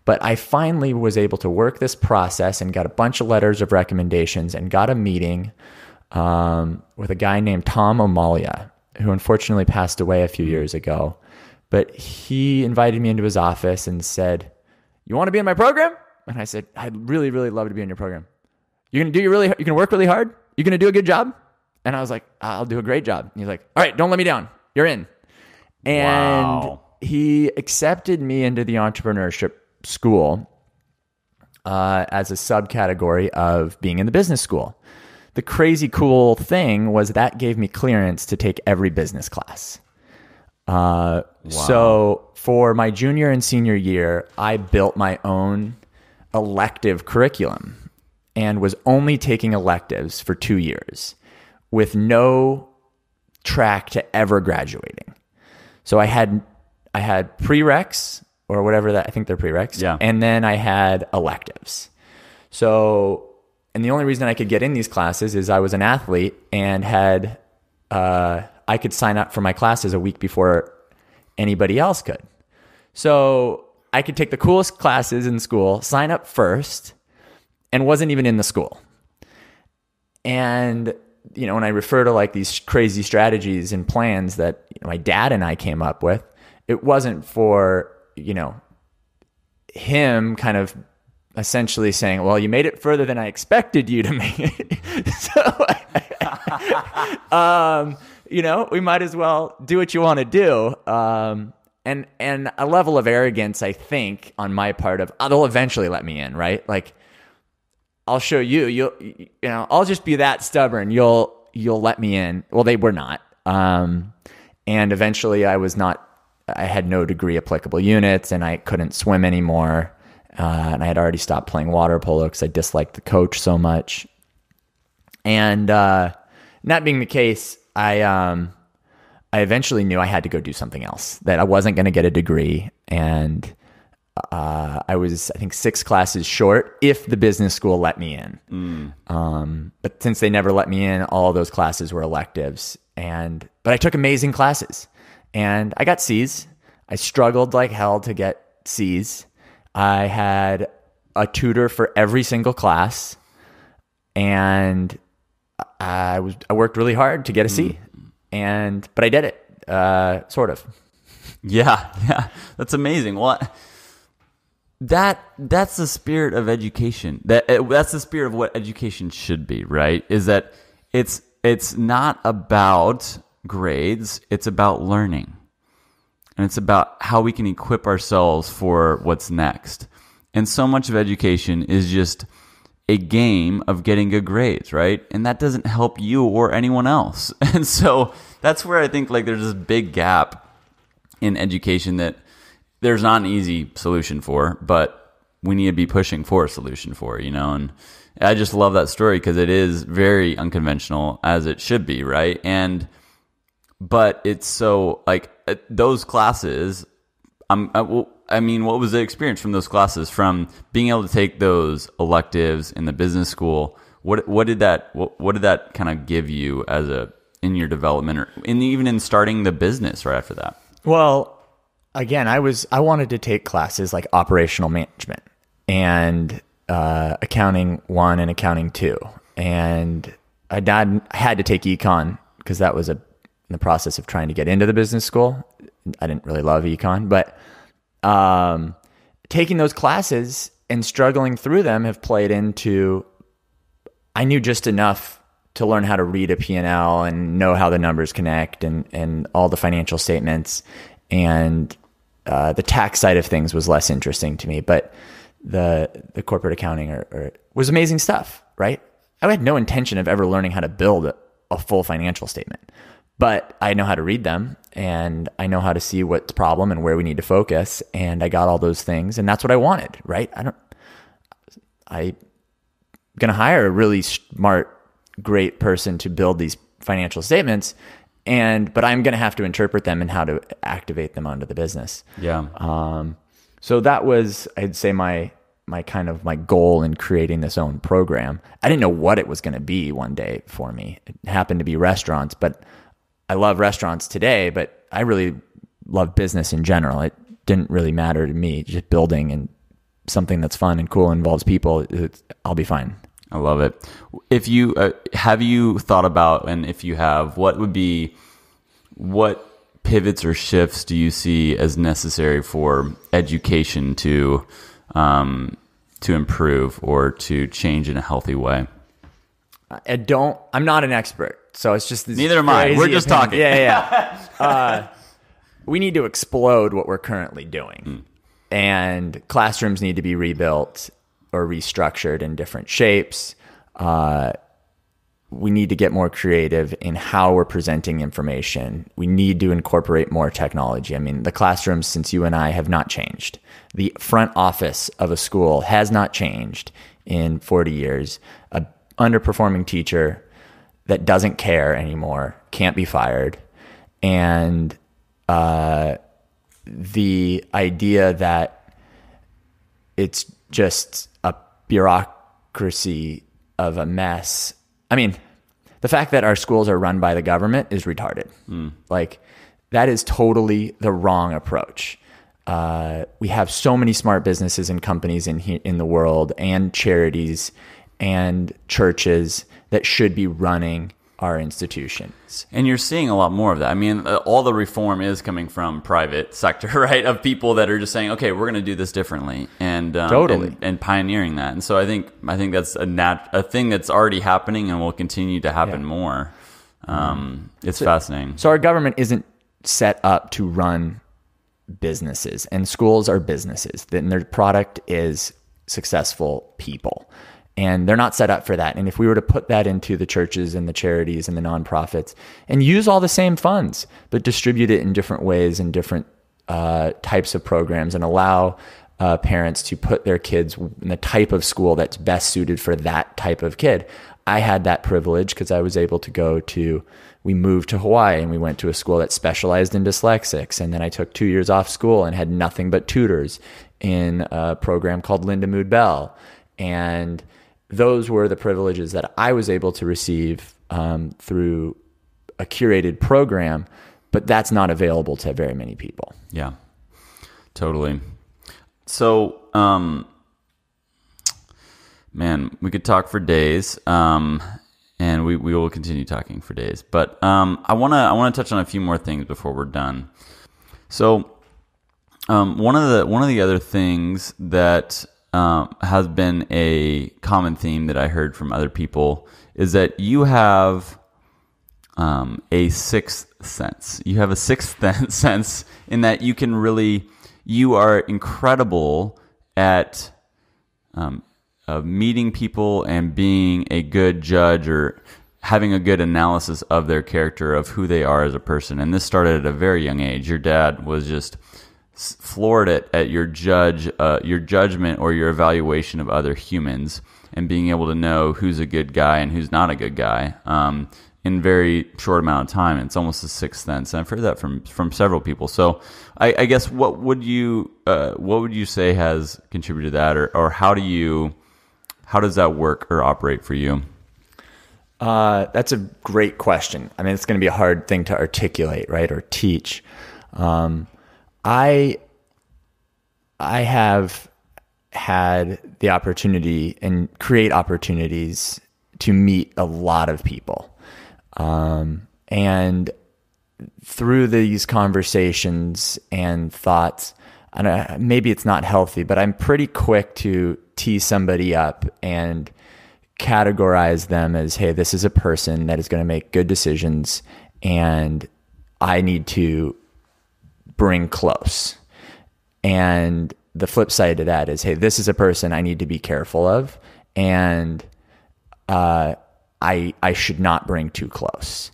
but I finally was able to work this process and got a bunch of letters of recommendations and got a meeting with a guy named Tom Amalia, who unfortunately passed away a few years ago. But he invited me into his office and said, you want to be in my program? And I said, I'd really, really love to be in your program. You're going to work really hard? You're going to do a good job? And I was like, I'll do a great job. And he's like, all right, don't let me down. You're in. And he accepted me into the entrepreneurship school. as a subcategory of being in the business school. The crazy cool thing was that gave me clearance to take every business class. So for my junior and senior year, I built my own elective curriculum and was only taking electives for 2 years with no track to ever graduating. So I had prereqs or whatever that, I think they're prereqs. Yeah. And then I had electives. So, and the only reason I could get in these classes is I was an athlete and had, I could sign up for my classes a week before anybody else could. So I could take the coolest classes in school, sign up first, and wasn't even in the school. And, you know, when I refer to like these crazy strategies and plans that my dad and I came up with, it wasn't for, you know, him kind of essentially saying, well, you made it further than I expected you to make it. So, you know, we might as well do what you want to do. And a level of arrogance, I think, on my part of, they'll eventually let me in, right? Like, I'll show you, you know, I'll just be that stubborn. You'll let me in. Well, they were not. And eventually I had no degree applicable units and I couldn't swim anymore. And I had already stopped playing water polo because I disliked the coach so much. And that being the case, I eventually knew I had to go do something else, that I wasn't going to get a degree. And I was, I think, 6 classes short if the business school let me in. But since they never let me in, all those classes were electives. But I took amazing classes and I got C's. I struggled like hell to get C's. I had a tutor for every single class and I worked really hard to get a C. But I did it, sort of. Yeah. That's amazing. What? That's the spirit of education. That's the spirit of what education should be, right? Is that it's not about grades, it's about learning. And it's about how we can equip ourselves for what's next. And so much of education is just a game of getting good grades, right? And that doesn't help you or anyone else. And so that's where I think like there's this big gap in education that there's not an easy solution for, but we need to be pushing for a solution for, you know? And I just love that story because it is very unconventional, as it should be, right? But it's so like those classes, I mean, what was the experience from those classes, from being able to take those electives in the business school? What did that kind of give you in your development, or even in starting the business right after that? Well, again, I wanted to take classes like operational management and accounting 1 and accounting 2. And I had to take econ because that was in the process of trying to get into the business school. I didn't really love econ, but taking those classes and struggling through them have played into, I knew just enough to learn how to read a P&L and know how the numbers connect and all the financial statements. And the tax side of things was less interesting to me, but the corporate accounting was amazing stuff, right? I had no intention of ever learning how to build a full financial statement, but I know how to read them and I know how to see what's the problem and where we need to focus. And I got all those things and that's what I wanted, right? I'm going to hire a really smart, great person to build these financial statements, but I'm going to have to interpret them and how to activate them onto the business. Yeah. So that was, I'd say, my kind of my goal in creating this own program. I didn't know what it was going to be one day for me. It happened to be restaurants, but I love restaurants today, but I really love business in general. It didn't really matter to me, just building and something that's fun and cool and involves people. I'll be fine. I love it. If you have you thought about, and if you have, what pivots or shifts do you see as necessary for education to improve or to change in a healthy way? I'm not an expert, so it's just neither am I. We're just talking. Yeah. We need to explode what we're currently doing, and classrooms need to be rebuilt. or restructured in different shapes. We need to get more creative in how we're presenting information. We need to incorporate more technology. I mean, the classrooms, since you and I, have not changed. The front office of a school has not changed in 40 years. A underperforming teacher that doesn't care anymore can't be fired. And the idea that it's just a bureaucracy of a mess. I mean, the fact that our schools are run by the government is retarded. Like, that is totally the wrong approach. We have so many smart businesses and companies in the world, and charities and churches that should be running our institutions. And you're seeing a lot more of that. I mean, all the reform is coming from private sector, right? Of people that are just saying, okay, we're going to do this differently, and totally, and pioneering that. And so I think that's a thing that's already happening and will continue to happen more. It's fascinating. So our government isn't set up to run businesses, and schools are businesses. Then their product is successful people. And they're not set up for that. And if we were to put that into the churches and the charities and the nonprofits and use all the same funds, but distribute it in different ways and different types of programs, and allow parents to put their kids in the type of school that's best suited for that type of kid. I had that privilege because I was able to we moved to Hawaii and we went to a school that specialized in dyslexics. And then I took 2 years off school and had nothing but tutors in a program called Linda Mood Bell. And those were the privileges that I was able to receive through a curated program, but that's not available to very many people. Yeah, totally. So, man, we could talk for days, and we will continue talking for days. But I wanna touch on a few more things before we're done. So, one of the other things that has been a common theme that I heard from other people is that you have a sixth sense. You have a sixth sense in that you are incredible at meeting people and being a good judge or having a good analysis of their character, of who they are as a person. And this started at a very young age. Your dad was just floored at your judgment or your evaluation of other humans, and being able to know who's a good guy and who's not a good guy in a very short amount of time. It's almost a sixth sense. And I've heard that from several people. So I guess what would you say has contributed to that, or how does that work or operate for you? That's a great question. I mean, it's going to be a hard thing to articulate, right, or teach. I have had the opportunity and create opportunities to meet a lot of people. And through these conversations and thoughts, maybe it's not healthy, but I'm pretty quick to tee somebody up and categorize them as, hey, this is a person that is going to make good decisions, and I need to bring close. And the flip side to that is, hey, this is a person I need to be careful of, and I should not bring too close.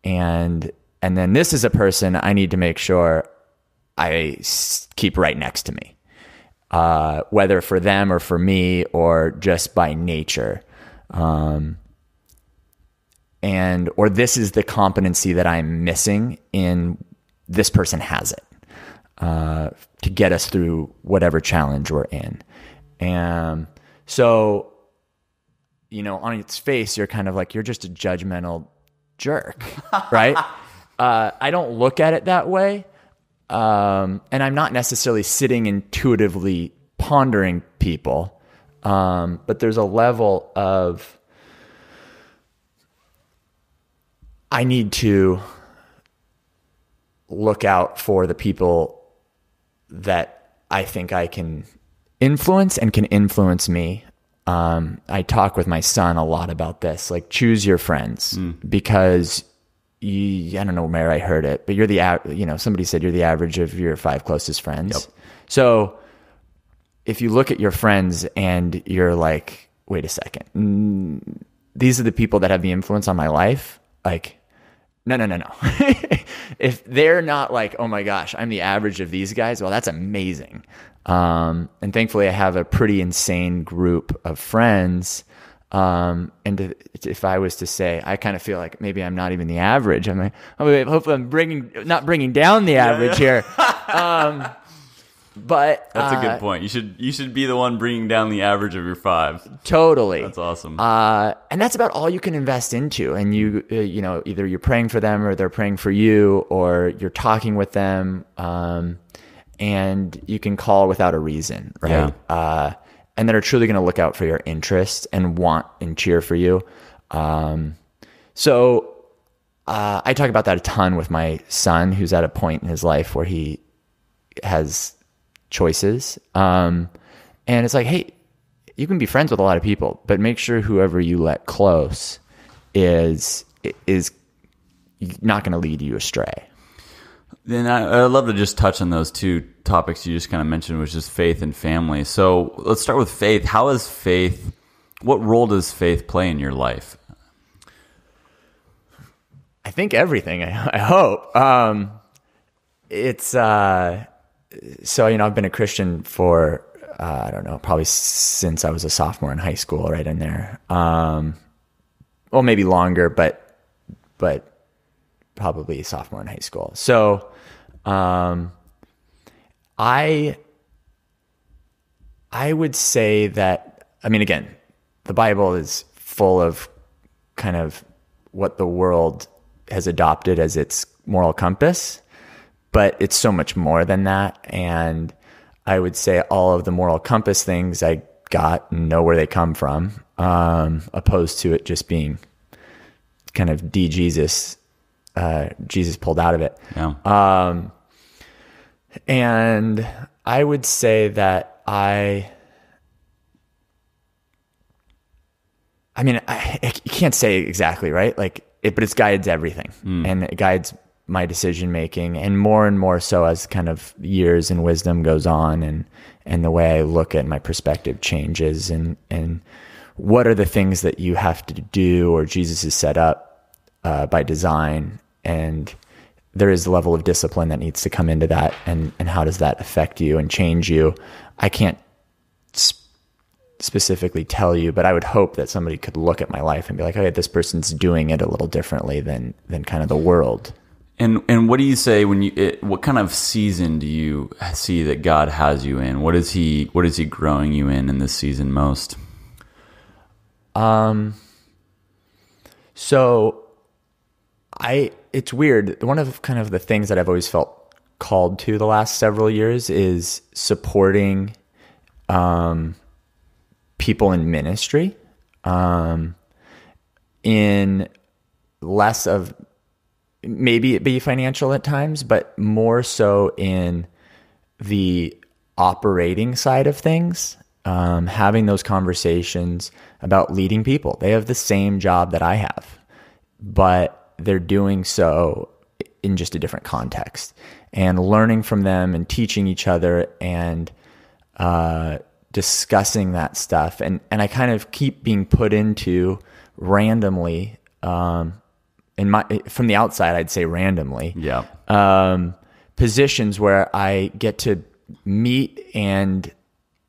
And then this is a person I need to make sure I keep right next to me, whether for them or for me or just by nature. Or this is the competency that I'm missing in this person has it, to get us through whatever challenge we're in. And so, on its face, you're kind of like, you're just a judgmental jerk, right? I don't look at it that way. And I'm not necessarily sitting intuitively pondering people. But there's a level of, I need to look out for the people that I think I can influence and can influence me. I talk with my son a lot about this, like, choose your friends, because I don't know where I heard it, but somebody said you're the average of your 5 closest friends. Yep. So if you look at your friends and you're like, wait a second, these are the people that have the influence on my life. Like, no. If they're not like, oh my gosh, I'm the average of these guys, well, that's amazing. And thankfully I have a pretty insane group of friends. And if I was to say, I kind of feel like maybe I'm not even the average. Hopefully I'm not bringing down the average here. But that's a good point. You should be the one bringing down the average of your 5. Totally. That's awesome. And that's about all you can invest into. And you know, either you're praying for them or they're praying for you, or you're talking with them. And you can call without a reason, right? Yeah. And that are truly going to look out for your interests and want and cheer for you. So I talk about that a ton with my son, who's at a point in his life where he has choices. And it's like, hey, you can be friends with a lot of people, but make sure whoever you let close is not going to lead you astray. Then I'd love to just touch on those 2 topics you just kind of mentioned, which is faith and family. So let's start with faith. What role does faith play in your life? I think everything, I hope. It's, so, I've been a Christian for, I don't know, probably since I was a sophomore in high school, right in there. Well, maybe longer, but probably a sophomore in high school. So, I would say that, again, the Bible is full of kind of what the world has adopted as its moral compass, but it's so much more than that. And I would say all of the moral compass things I got and know where they come from, opposed to it just being kind of Jesus pulled out of it. Yeah. And I would say that I can't say exactly, right? Like but it guides everything, and it guides my decision making, and more so as kind of years and wisdom goes on, and the way I look at my perspective changes, and what are the things that you have to do, or Jesus is set up by design, and there is a level of discipline that needs to come into that, and how does that affect you and change you? I can't specifically tell you, but I would hope that somebody could look at my life and be like, okay, this person's doing it a little differently than kind of the world. And what do you say when what kind of season do you see that God has you in? What is he growing you in this season most? So it's weird. One of kind of the things that I've always felt called to the last several years is supporting people in ministry, in less of, maybe it be financial at times, but more so in the operating side of things, having those conversations about leading people. They have the same job that I have, but they're doing so in just a different context, and learning from them and teaching each other and discussing that stuff. And I kind of keep being put into randomly, from the outside, I'd say randomly, positions where I get to meet and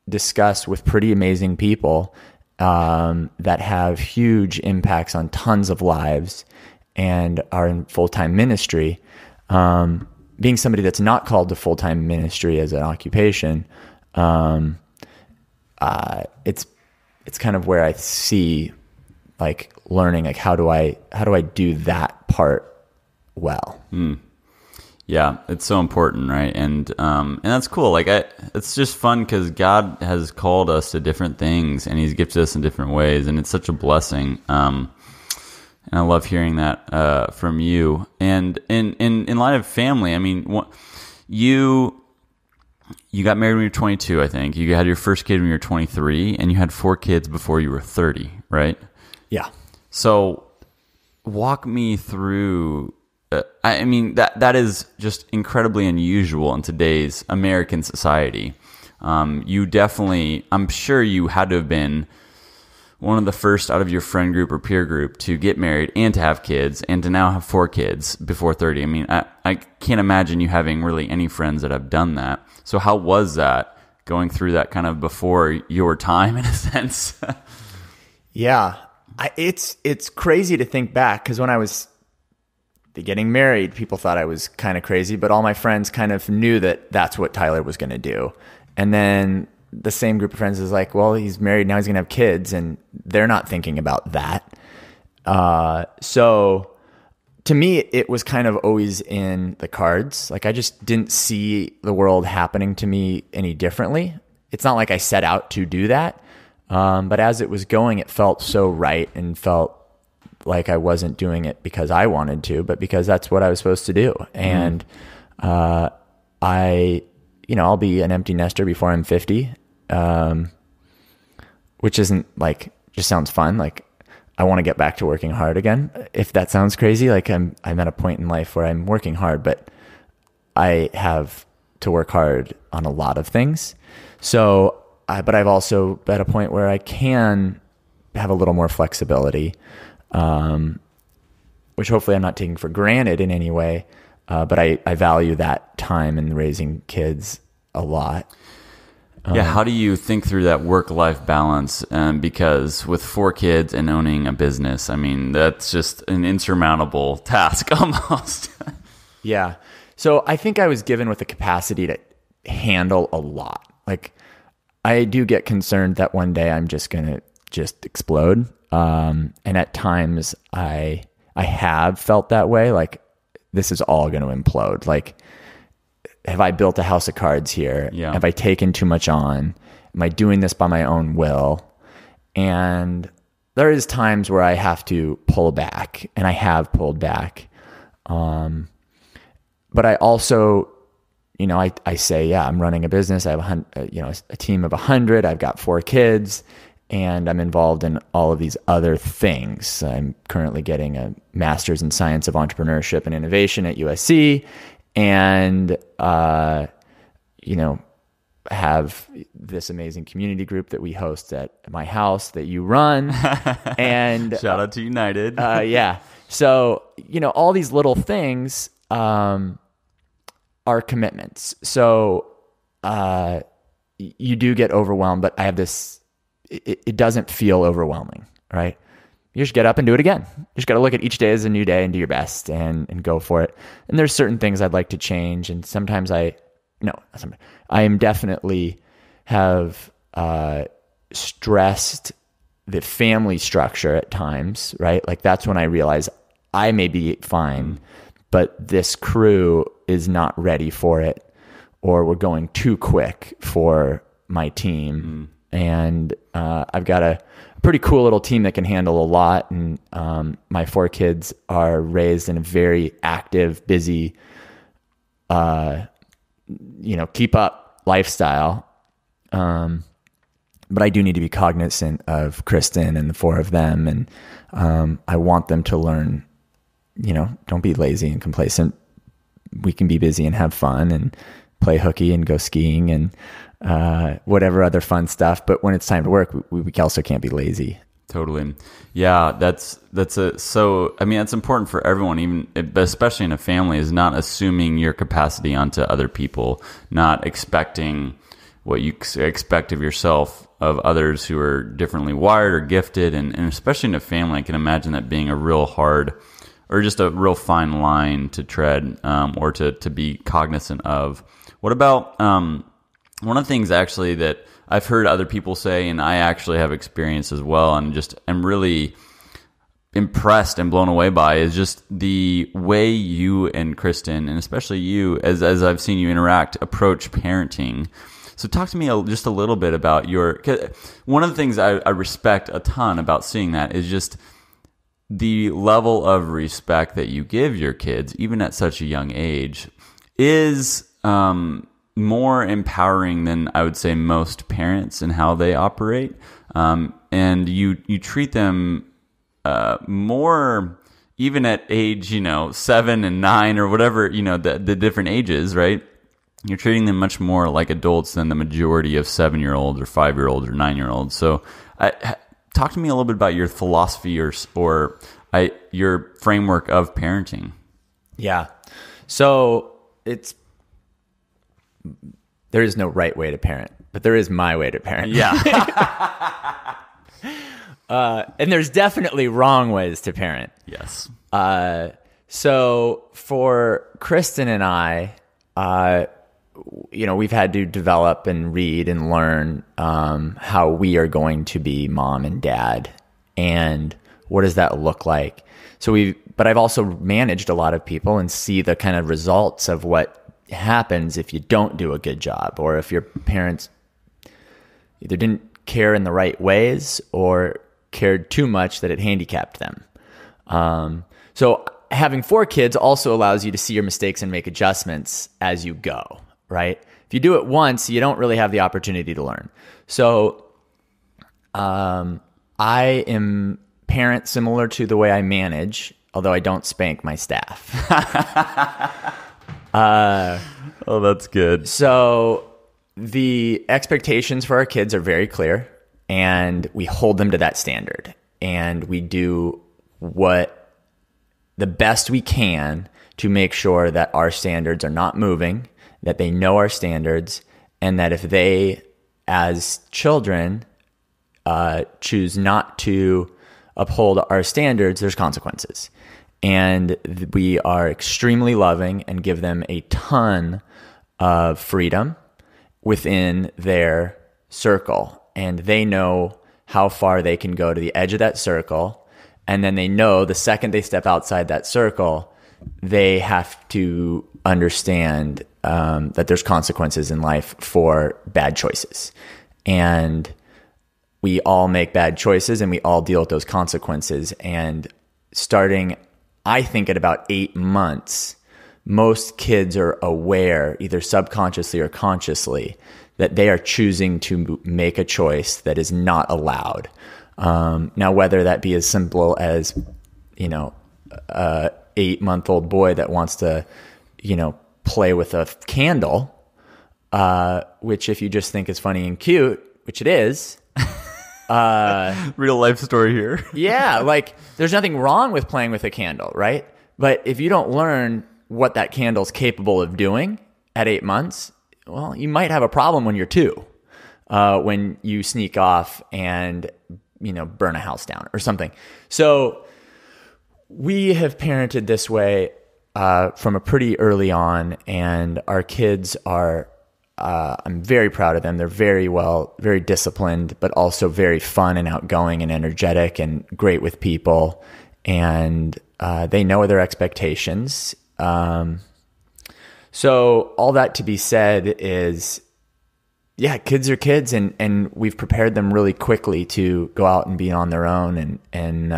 discuss with pretty amazing people that have huge impacts on tons of lives and are in full-time ministry. Being somebody that's not called to full-time ministry as an occupation, it's kind of where I see, like, learning, like, how do I do that part well? Yeah, it's so important, right? And that's cool. Like, it's just fun because God has called us to different things, and He's gifted us in different ways, and it's such a blessing. And I love hearing that from you. And in light of family, I mean, you got married when you were 22, I think. You had your first kid when you were 23, and you had 4 kids before you were 30, right? Yeah. So walk me through. That is just incredibly unusual in today's American society. you definitely, I'm sure you had to have been one of the first out of your friend group or peer group to get married and to have kids and to now have 4 kids before 30. I mean, I can't imagine you having really any friends that have done that. So how was that going through that kind of before your time in a sense? Yeah, it's crazy to think back, because when I was getting married, people thought I was kind of crazy, but all my friends kind of knew that that's what Tyler was going to do. And then the same group of friends is like, well, he's married, now he's going to have kids, and they're not thinking about that. So to me, it was kind of always in the cards. Like, I just didn't see the world happening to me any differently. It's not like I set out to do that. But as it was going, it felt so right and felt like I wasn't doing it because I wanted to, but because that's what I was supposed to do. And, I'll be an empty nester before I'm 50. Which isn't like, just sounds fun. Like, I want to get back to working hard again. If that sounds crazy, like I'm at a point in life where I'm working hard, but I have to work hard on a lot of things. So, but I've also at a point where I can have a little more flexibility, which hopefully I'm not taking for granted in any way. But I value that time in raising kids a lot. Yeah, how do you think through that work-life balance? Because with 4 kids and owning a business, I mean, that's just an insurmountable task almost. Yeah. So I think I was given with the capacity to handle a lot. Like, I do get concerned that one day I'm just going to just explode. And at times I have felt that way. Like, this is all going to implode. Like, have I built a house of cards here? Yeah. Have I taken too much on? Am I doing this by my own will? And there is times where I have to pull back, and I have pulled back. But I also, I say, yeah, I'm running a business. I have a team of 100. I've got 4 kids, and I'm involved in all of these other things. I'm currently getting a master's in science of entrepreneurship and innovation at USC. And, have this amazing community group that we host at my house that you run. And shout out to United. Yeah. So, all these little things, are commitments. So, you do get overwhelmed, but I have this, it doesn't feel overwhelming, right? You just get up and do it again. You just got to look at each day as a new day and do your best and go for it. And there's certain things I'd like to change. And sometimes I am definitely have stressed the family structure at times, right? Like, that's when I realize I may be fine, but this crew is not ready for it, or we're going too quick for my team. And I've got a pretty cool little team that can handle a lot. And my 4 kids are raised in a very active, busy, keep up lifestyle. But I do need to be cognizant of Kristen and the 4 of them. And I want them to learn, don't be lazy and complacent. We can be busy and have fun and play hooky and go skiing and whatever other fun stuff. But when it's time to work, we also can't be lazy. Totally. Yeah, that's important for everyone, even especially in a family, is not assuming your capacity onto other people, not expecting what you expect of yourself of others who are differently wired or gifted. And especially in a family, I can imagine that being a real hard, or just a real fine line to tread, or to be cognizant of. What about, one of the things actually that I've heard other people say, and I actually have experienced as well, and just am really impressed and blown away by, is just the way you and Kristen, and especially you, as I've seen you interact, approach parenting. So talk to me just a little bit about one of the things I respect a ton about seeing that is just the level of respect that you give your kids, even at such a young age, is more empowering than I would say most parents and how they operate. And you treat them more, even at age 7 and 9 or whatever, the different ages, right? you're treating them much more like adults than the majority of 7-year-olds or 5-year-olds or 9-year-olds. So talk to me a little bit about your philosophy or your framework of parenting. Yeah. So there is no right way to parent, but there is my way to parent. Yeah. And there's definitely wrong ways to parent. Yes. So for Kristen and I, we've had to develop and read and learn how we are going to be mom and dad, and what does that look like. But I've also managed a lot of people and see the kind of results of what happens if you don't do a good job, or if your parents either didn't care in the right ways or cared too much that it handicapped them. So having 4 kids also allows you to see your mistakes and make adjustments as you go, right? If you do it once, you don't really have the opportunity to learn. So I am parent similar to the way I manage, although I don't spank my staff. Oh, that's good. So the expectations for our kids are very clear, and we hold them to that standard, and we do the best we can to make sure that our standards are not moving, that they know our standards, and that if they, as children, choose not to uphold our standards, there's consequences. And we are extremely loving and give them a ton of freedom within their circle. And they know how far they can go to the edge of that circle. And then they know the second they step outside that circle, they have to understand that there's consequences in life for bad choices. And we all make bad choices, and we all deal with those consequences. And starting, I think, at about 8 months, most kids are aware, either subconsciously or consciously, that they are choosing to make a choice that is not allowed. Now, whether that be as simple as, a 8-month-old boy that wants to, play with a candle, which if you just think is funny and cute, which it is. Real life story here. Yeah, like there's nothing wrong with playing with a candle, right? But if you don't learn what that candle's capable of doing at 8 months, well, you might have a problem when you're 2, when you sneak off and, burn a house down or something. So we have parented this way from a pretty early on, and our kids are, I'm very proud of them. They're very disciplined, but also very fun and outgoing and energetic and great with people. And they know their expectations. So all that to be said is, yeah, kids are kids, and we've prepared them really quickly to go out and be on their own. And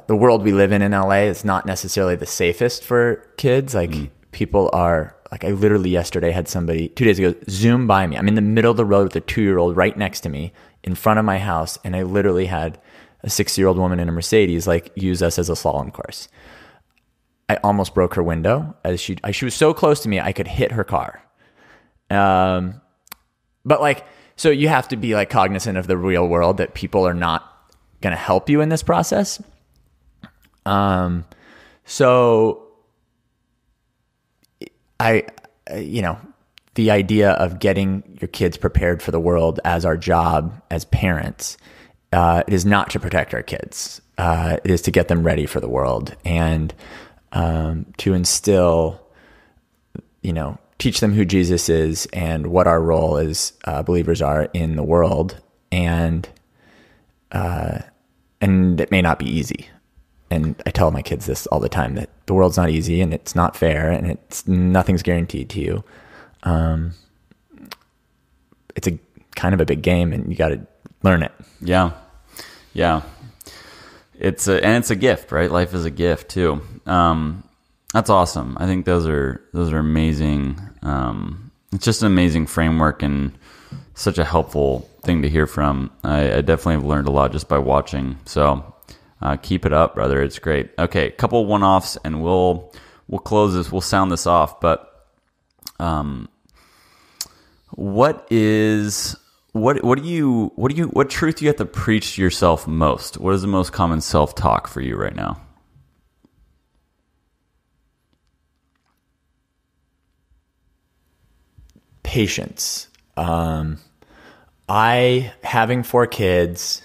the world we live in LA is not necessarily the safest for kids. Like people are, like I literally yesterday had somebody 2 days ago zoom by me. I'm in the middle of the road with a 2-year-old right next to me in front of my house. And I literally had a 60-year-old woman in a Mercedes, use us as a slalom course. I almost broke her window as she was so close to me, I could hit her car. But so you have to be cognizant of the real world, that people are not going to help you in this process. So the idea of getting your kids prepared for the world as our job as parents, it is not to protect our kids. It is to get them ready for the world, and to instill, teach them who Jesus is and what our role as believers are in the world. And it may not be easy. And I tell my kids this all the time, that the world's not easy and it's not fair and nothing's guaranteed to you. It's a kind of a big game, and you got to learn it. Yeah. Yeah. It's a gift, right? Life is a gift too. That's awesome. I think those are amazing. It's just an amazing framework and such a helpful thing to hear from. I definitely have learned a lot just by watching. So keep it up, brother. It's great. Okay, a couple one-offs, and we'll close this. We'll sound this off. But What truth do you have to preach to yourself most? What is the most common self-talk for you right now? Patience. Having 4 kids,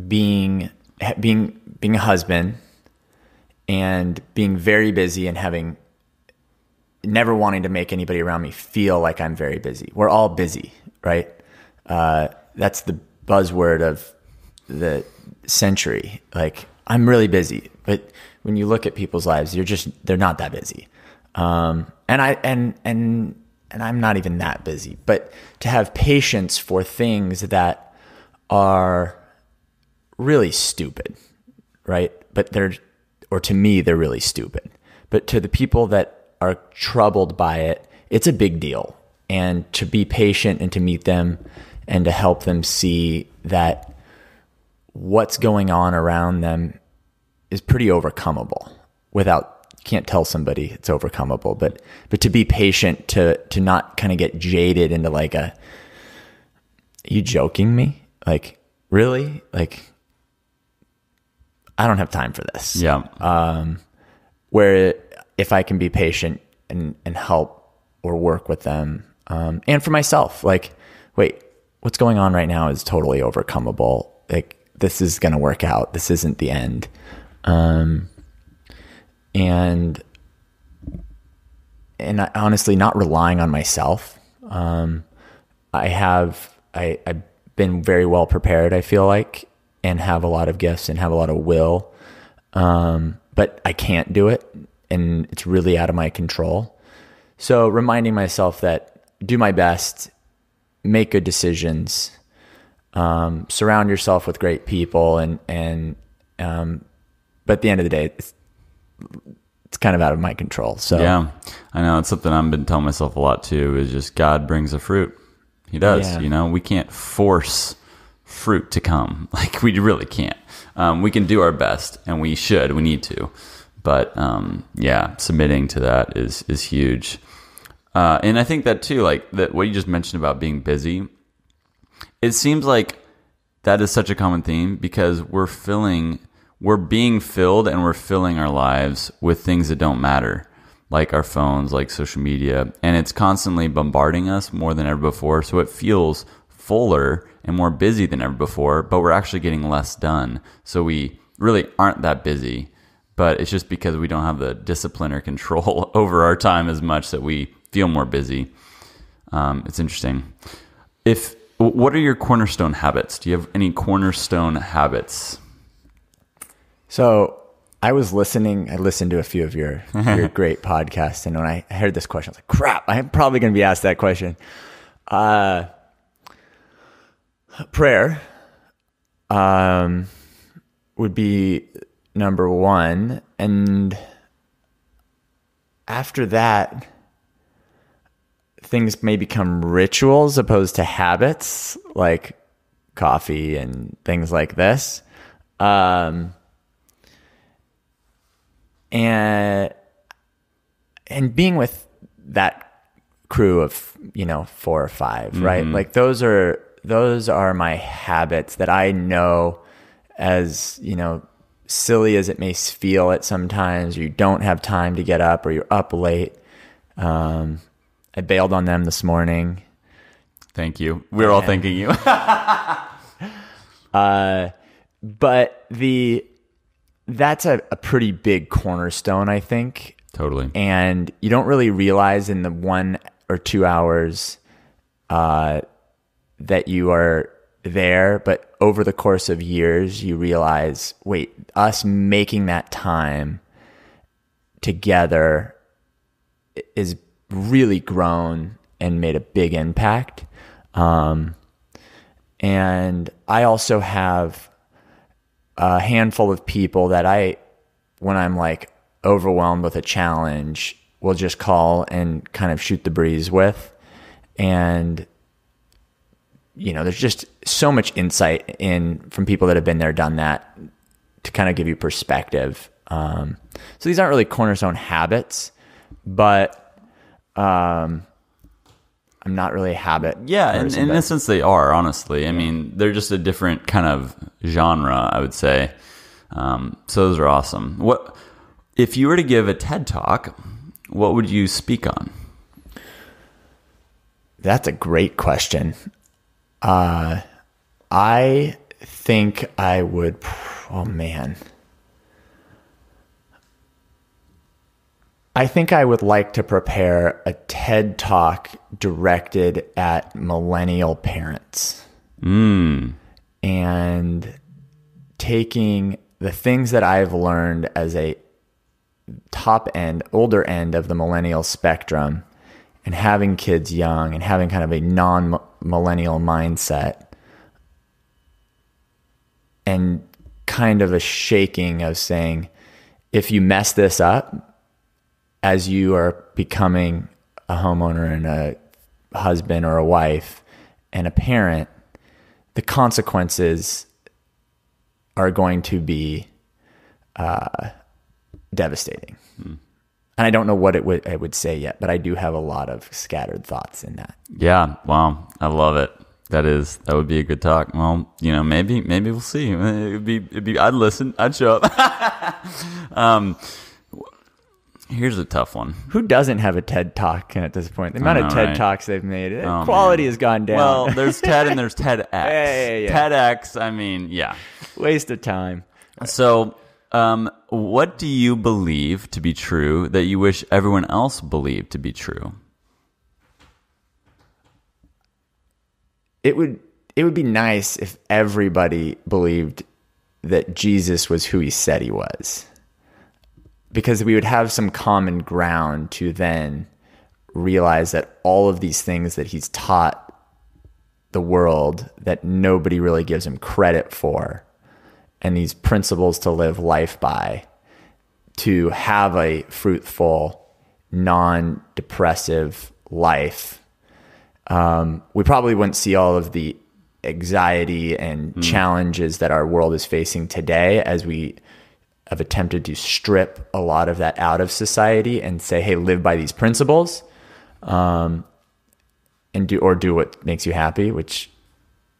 being a husband, and being very busy, and never wanting to make anybody around me feel like I'm very busy. We're all busy, right? That's the buzzword of the century. Like, I'm really busy, but when you look at people's lives, they're not that busy. And I'm not even that busy, but to have patience for things that are really stupid, right? But to me, they're really stupid. But to the people that are troubled by it, it's a big deal. And to be patient and to meet them and to help them see that what's going on around them is pretty overcomable can't tell somebody it's overcomable, but to be patient, to not kind of get jaded into like are you joking me? Like, really? Like, I don't have time for this. Yeah. Where if I can be patient and help or work with them, and for myself, like, wait, what's going on right now is totally overcomable. Like, this is going to work out. This isn't the end. And I, honestly, not relying on myself. I've been very well prepared, I feel like, and have a lot of gifts and have a lot of will. But I can't do it, and it's really out of my control. So reminding myself that do my best, make good decisions, surround yourself with great people, but at the end of the day, it's kind of out of my control. So yeah, I know it's something I've been telling myself a lot too, is just God brings the fruit. He does. Yeah. We can't force fruit to come. Like, we really can't. We can do our best, and we need to, but submitting to that is huge. And I think that too, like that what you just mentioned about being busy, it seems like that is such a common theme, because we're being filled, and we're filling our lives with things that don't matter, like our phones, like social media, and it's constantly bombarding us more than ever before. So it feels fuller and more busy than ever before, but we're actually getting less done. So we really aren't that busy, but it's just because we don't have the discipline or control over our time as much that we feel more busy. It's interesting. What are your cornerstone habits? Do you have any cornerstone habits? So I listened to a few of your great podcasts, and when I heard this question, I was like, crap, I'm probably going to be asked that question. Prayer would be number one. And after that, things may become rituals opposed to habits, like coffee and things like this. And being with that crew of 4 or 5, right? Like those are my habits that I know, as silly as it may feel at sometimes, or you don't have time to get up, or you're up late. I bailed on them this morning. Thank you. We're all thanking you. But that's a pretty big cornerstone, I think. Totally. And you don't really realize in the 1 or 2 hours that you are there, but over the course of years, you realize, wait, us making that time together is really grown and made a big impact. And I also have a handful of people that when I'm like overwhelmed with a challenge, will just call and kind of shoot the breeze with. And, there's just so much insight from people that have been there, done that, to kind of give you perspective. So these aren't really cornerstone habits, but I'm not really a habit. Yeah, person, in a sense they are, honestly. I mean, they're just a different kind of genre, I would say. So those are awesome. What if you were to give a TED Talk, what would you speak on? That's a great question. I think I would, oh man. I think I would like to prepare a TED Talk directed at millennial parents. And taking the things that I've learned as a older end of the millennial spectrum and having kids young and having kind of a non-millennial mindset and kind of a shaking of saying, if you mess this up as you are becoming a homeowner and a husband or a wife and a parent, the consequences are going to be devastating. And I don't know what I would say yet, but I do have a lot of scattered thoughts in that. Yeah, wow, I love it. That would be a good talk. Well, maybe we'll see. It'd be. I'd listen. I'd show up. Here's a tough one. Who doesn't have a TED Talk at this point? The amount of TED Talks they've made, quality has gone down. Well, there's TED and there's TEDx. Yeah. TEDx, I mean, yeah. Waste of time. So, what do you believe to be true that you wish everyone else believed to be true? It would be nice if everybody believed that Jesus was who he said he was, because we would have some common ground to then realize that all of these things that he's taught the world that nobody really gives him credit for, and these principles to live life by, to have a fruitful, non-depressive life, we probably wouldn't see all of the anxiety and challenges that our world is facing today, as we have attempted to strip a lot of that out of society and say, hey, live by these principles, and do what makes you happy,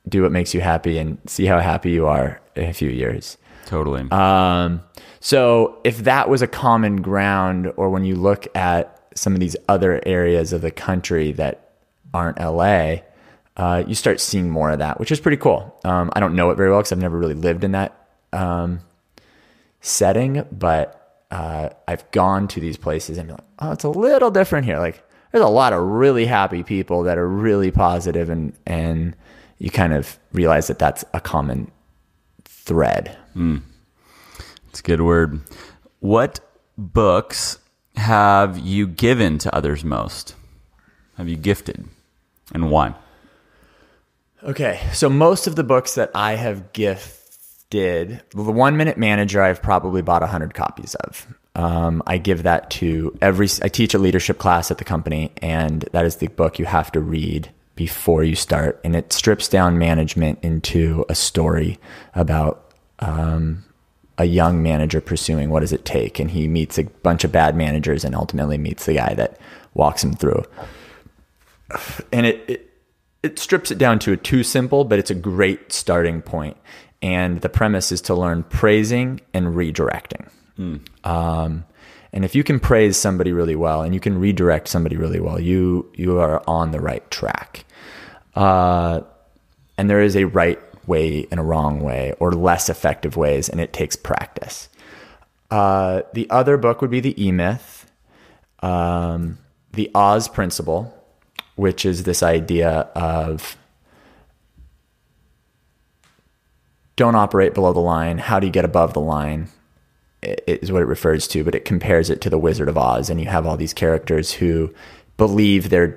do what makes you happy and see how happy you are in a few years. Totally. So if that was a common ground, or when you look at some of these other areas of the country that aren't LA, you start seeing more of that, which is pretty cool. I don't know it very well because I've never really lived in that setting, but I've gone to these places and be like, oh, it's a little different here. Like, there's a lot of really happy people that are really positive, and you kind of realize that that's a common thread. It's a good word. What books have you given to others most? Have you gifted, and why? Okay, so most of the books that I have gifted, the 1 Minute Manager, I've probably bought 100 copies of. I give that to I teach a leadership class at the company, and that is the book you have to read before you start. And it strips down management into a story about a young manager pursuing what does it take. And he meets a bunch of bad managers and ultimately meets the guy that walks him through. And it strips it down to a too simple, but it's a great starting point. And the premise is to learn praising and redirecting. And if you can praise somebody really well and you can redirect somebody really well, you are on the right track. And there is a right way and a wrong way, or less effective ways, and it takes practice. The other book would be The E-Myth, the Oz Principle, which is this idea of don't operate below the line. How do you get above the line? Is what it refers to, but it compares it to the Wizard of Oz, and you have all these characters who believe they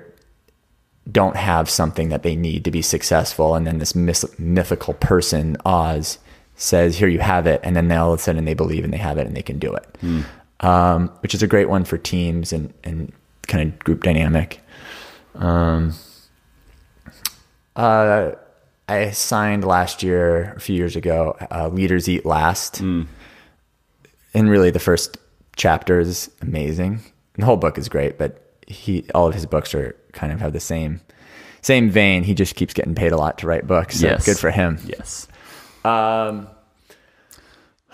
don't have something that they need to be successful, and then this mythical person, Oz, says, here you have it, and then all of a sudden they believe and they have it and they can do it, which is a great one for teams and kind of group dynamic. I signed last year, a few years ago, Leaders Eat Last. And really the first chapter is amazing. the whole book is great, but all of his books are kind of have the same vein. He just keeps getting paid a lot to write books. So Yes. good for him. Yes.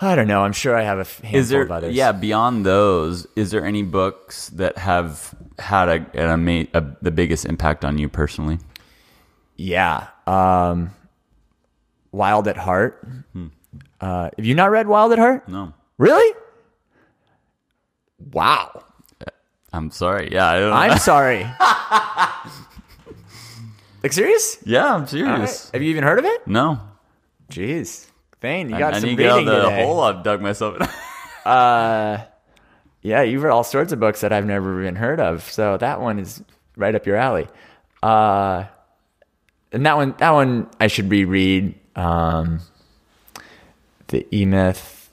I don't know. I'm sure I have a handful of others. Yeah, beyond those, is there any books that have had the biggest impact on you personally? Yeah. Wild at Heart. Have you not read Wild at Heart? No. Really? Wow. I'm sorry. Yeah, I don't know. I'm sorry. Like, serious? Yeah, I'm All serious. right. Have you even heard of it? No. Jeez. Thane, you got I some need to get out reading of the today. hole I've dug myself in. Yeah, you've read all sorts of books that I've never even heard of. So that one is right up your alley. And that one I should reread. The E-Myth.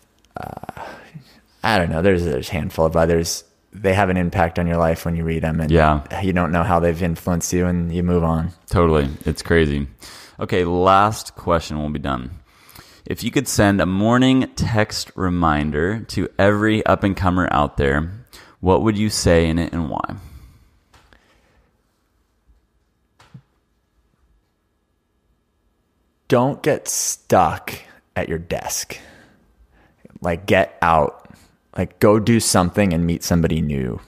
I don't know. There's a handful of others. They have an impact on your life when you read them, and you don't know how they've influenced you, and you move on. Totally. It's crazy. Okay, last question. We'll be done. If you could send a morning text reminder to every up-and-comer out there, what would you say in it and why? Don't get stuck at your desk. Like, get out. Like, go do something and meet somebody new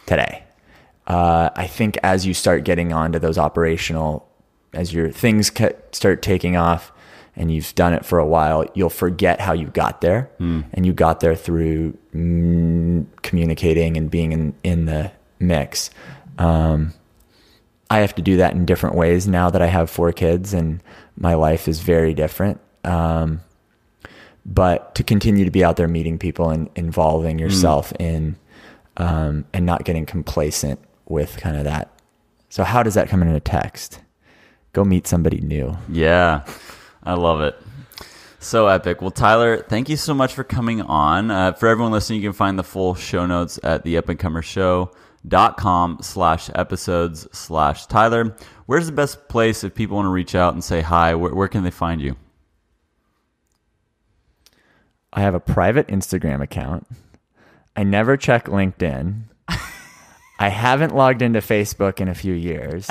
today. I think as you start getting onto those as your things start taking off and you've done it for a while, you'll forget how you got there. And you got there through communicating and being in the mix. I have to do that in different ways now that I have 4 kids and my life is very different. But to continue to be out there meeting people and involving yourself in, and not getting complacent with kind of that. So how does that come in a text? Go meet somebody new. Yeah, I love it. So epic. Well, Tyler, thank you so much for coming on. For everyone listening, you can find the full show notes at theupandcomershow.com/episodes/Tyler. Where's the best place if people want to reach out and say hi? Where can they find you? I have a private Instagram account. I never check LinkedIn. I haven't logged into Facebook in a few years.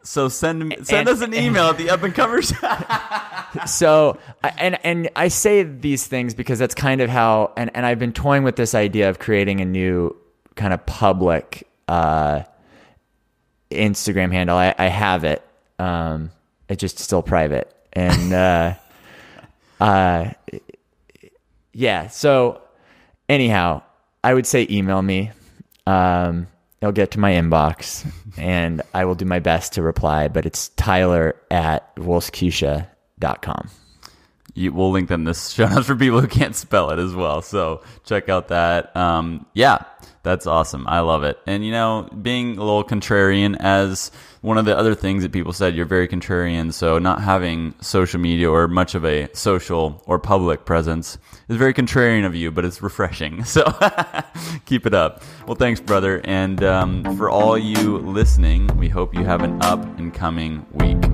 So send us an email at theupandcomers. So, and I say these things because that's kind of how, and I've been toying with this idea of creating a new kind of public Instagram handle. I have it. It's just still private. And yeah. So anyhow, I would say email me. It'll get to my inbox and I will do my best to reply, but it's tyler@wolfskeisha.com. We'll link them in the show notes for people who can't spell it as well. So check out that. Yeah, that's awesome. I love it. And, being a little contrarian, as one of the other things that people said, you're very contrarian. So not having social media or much of a social or public presence is very contrarian of you, but it's refreshing. So keep it up. Well, thanks, brother. And for all you listening, we hope you have an up and coming week.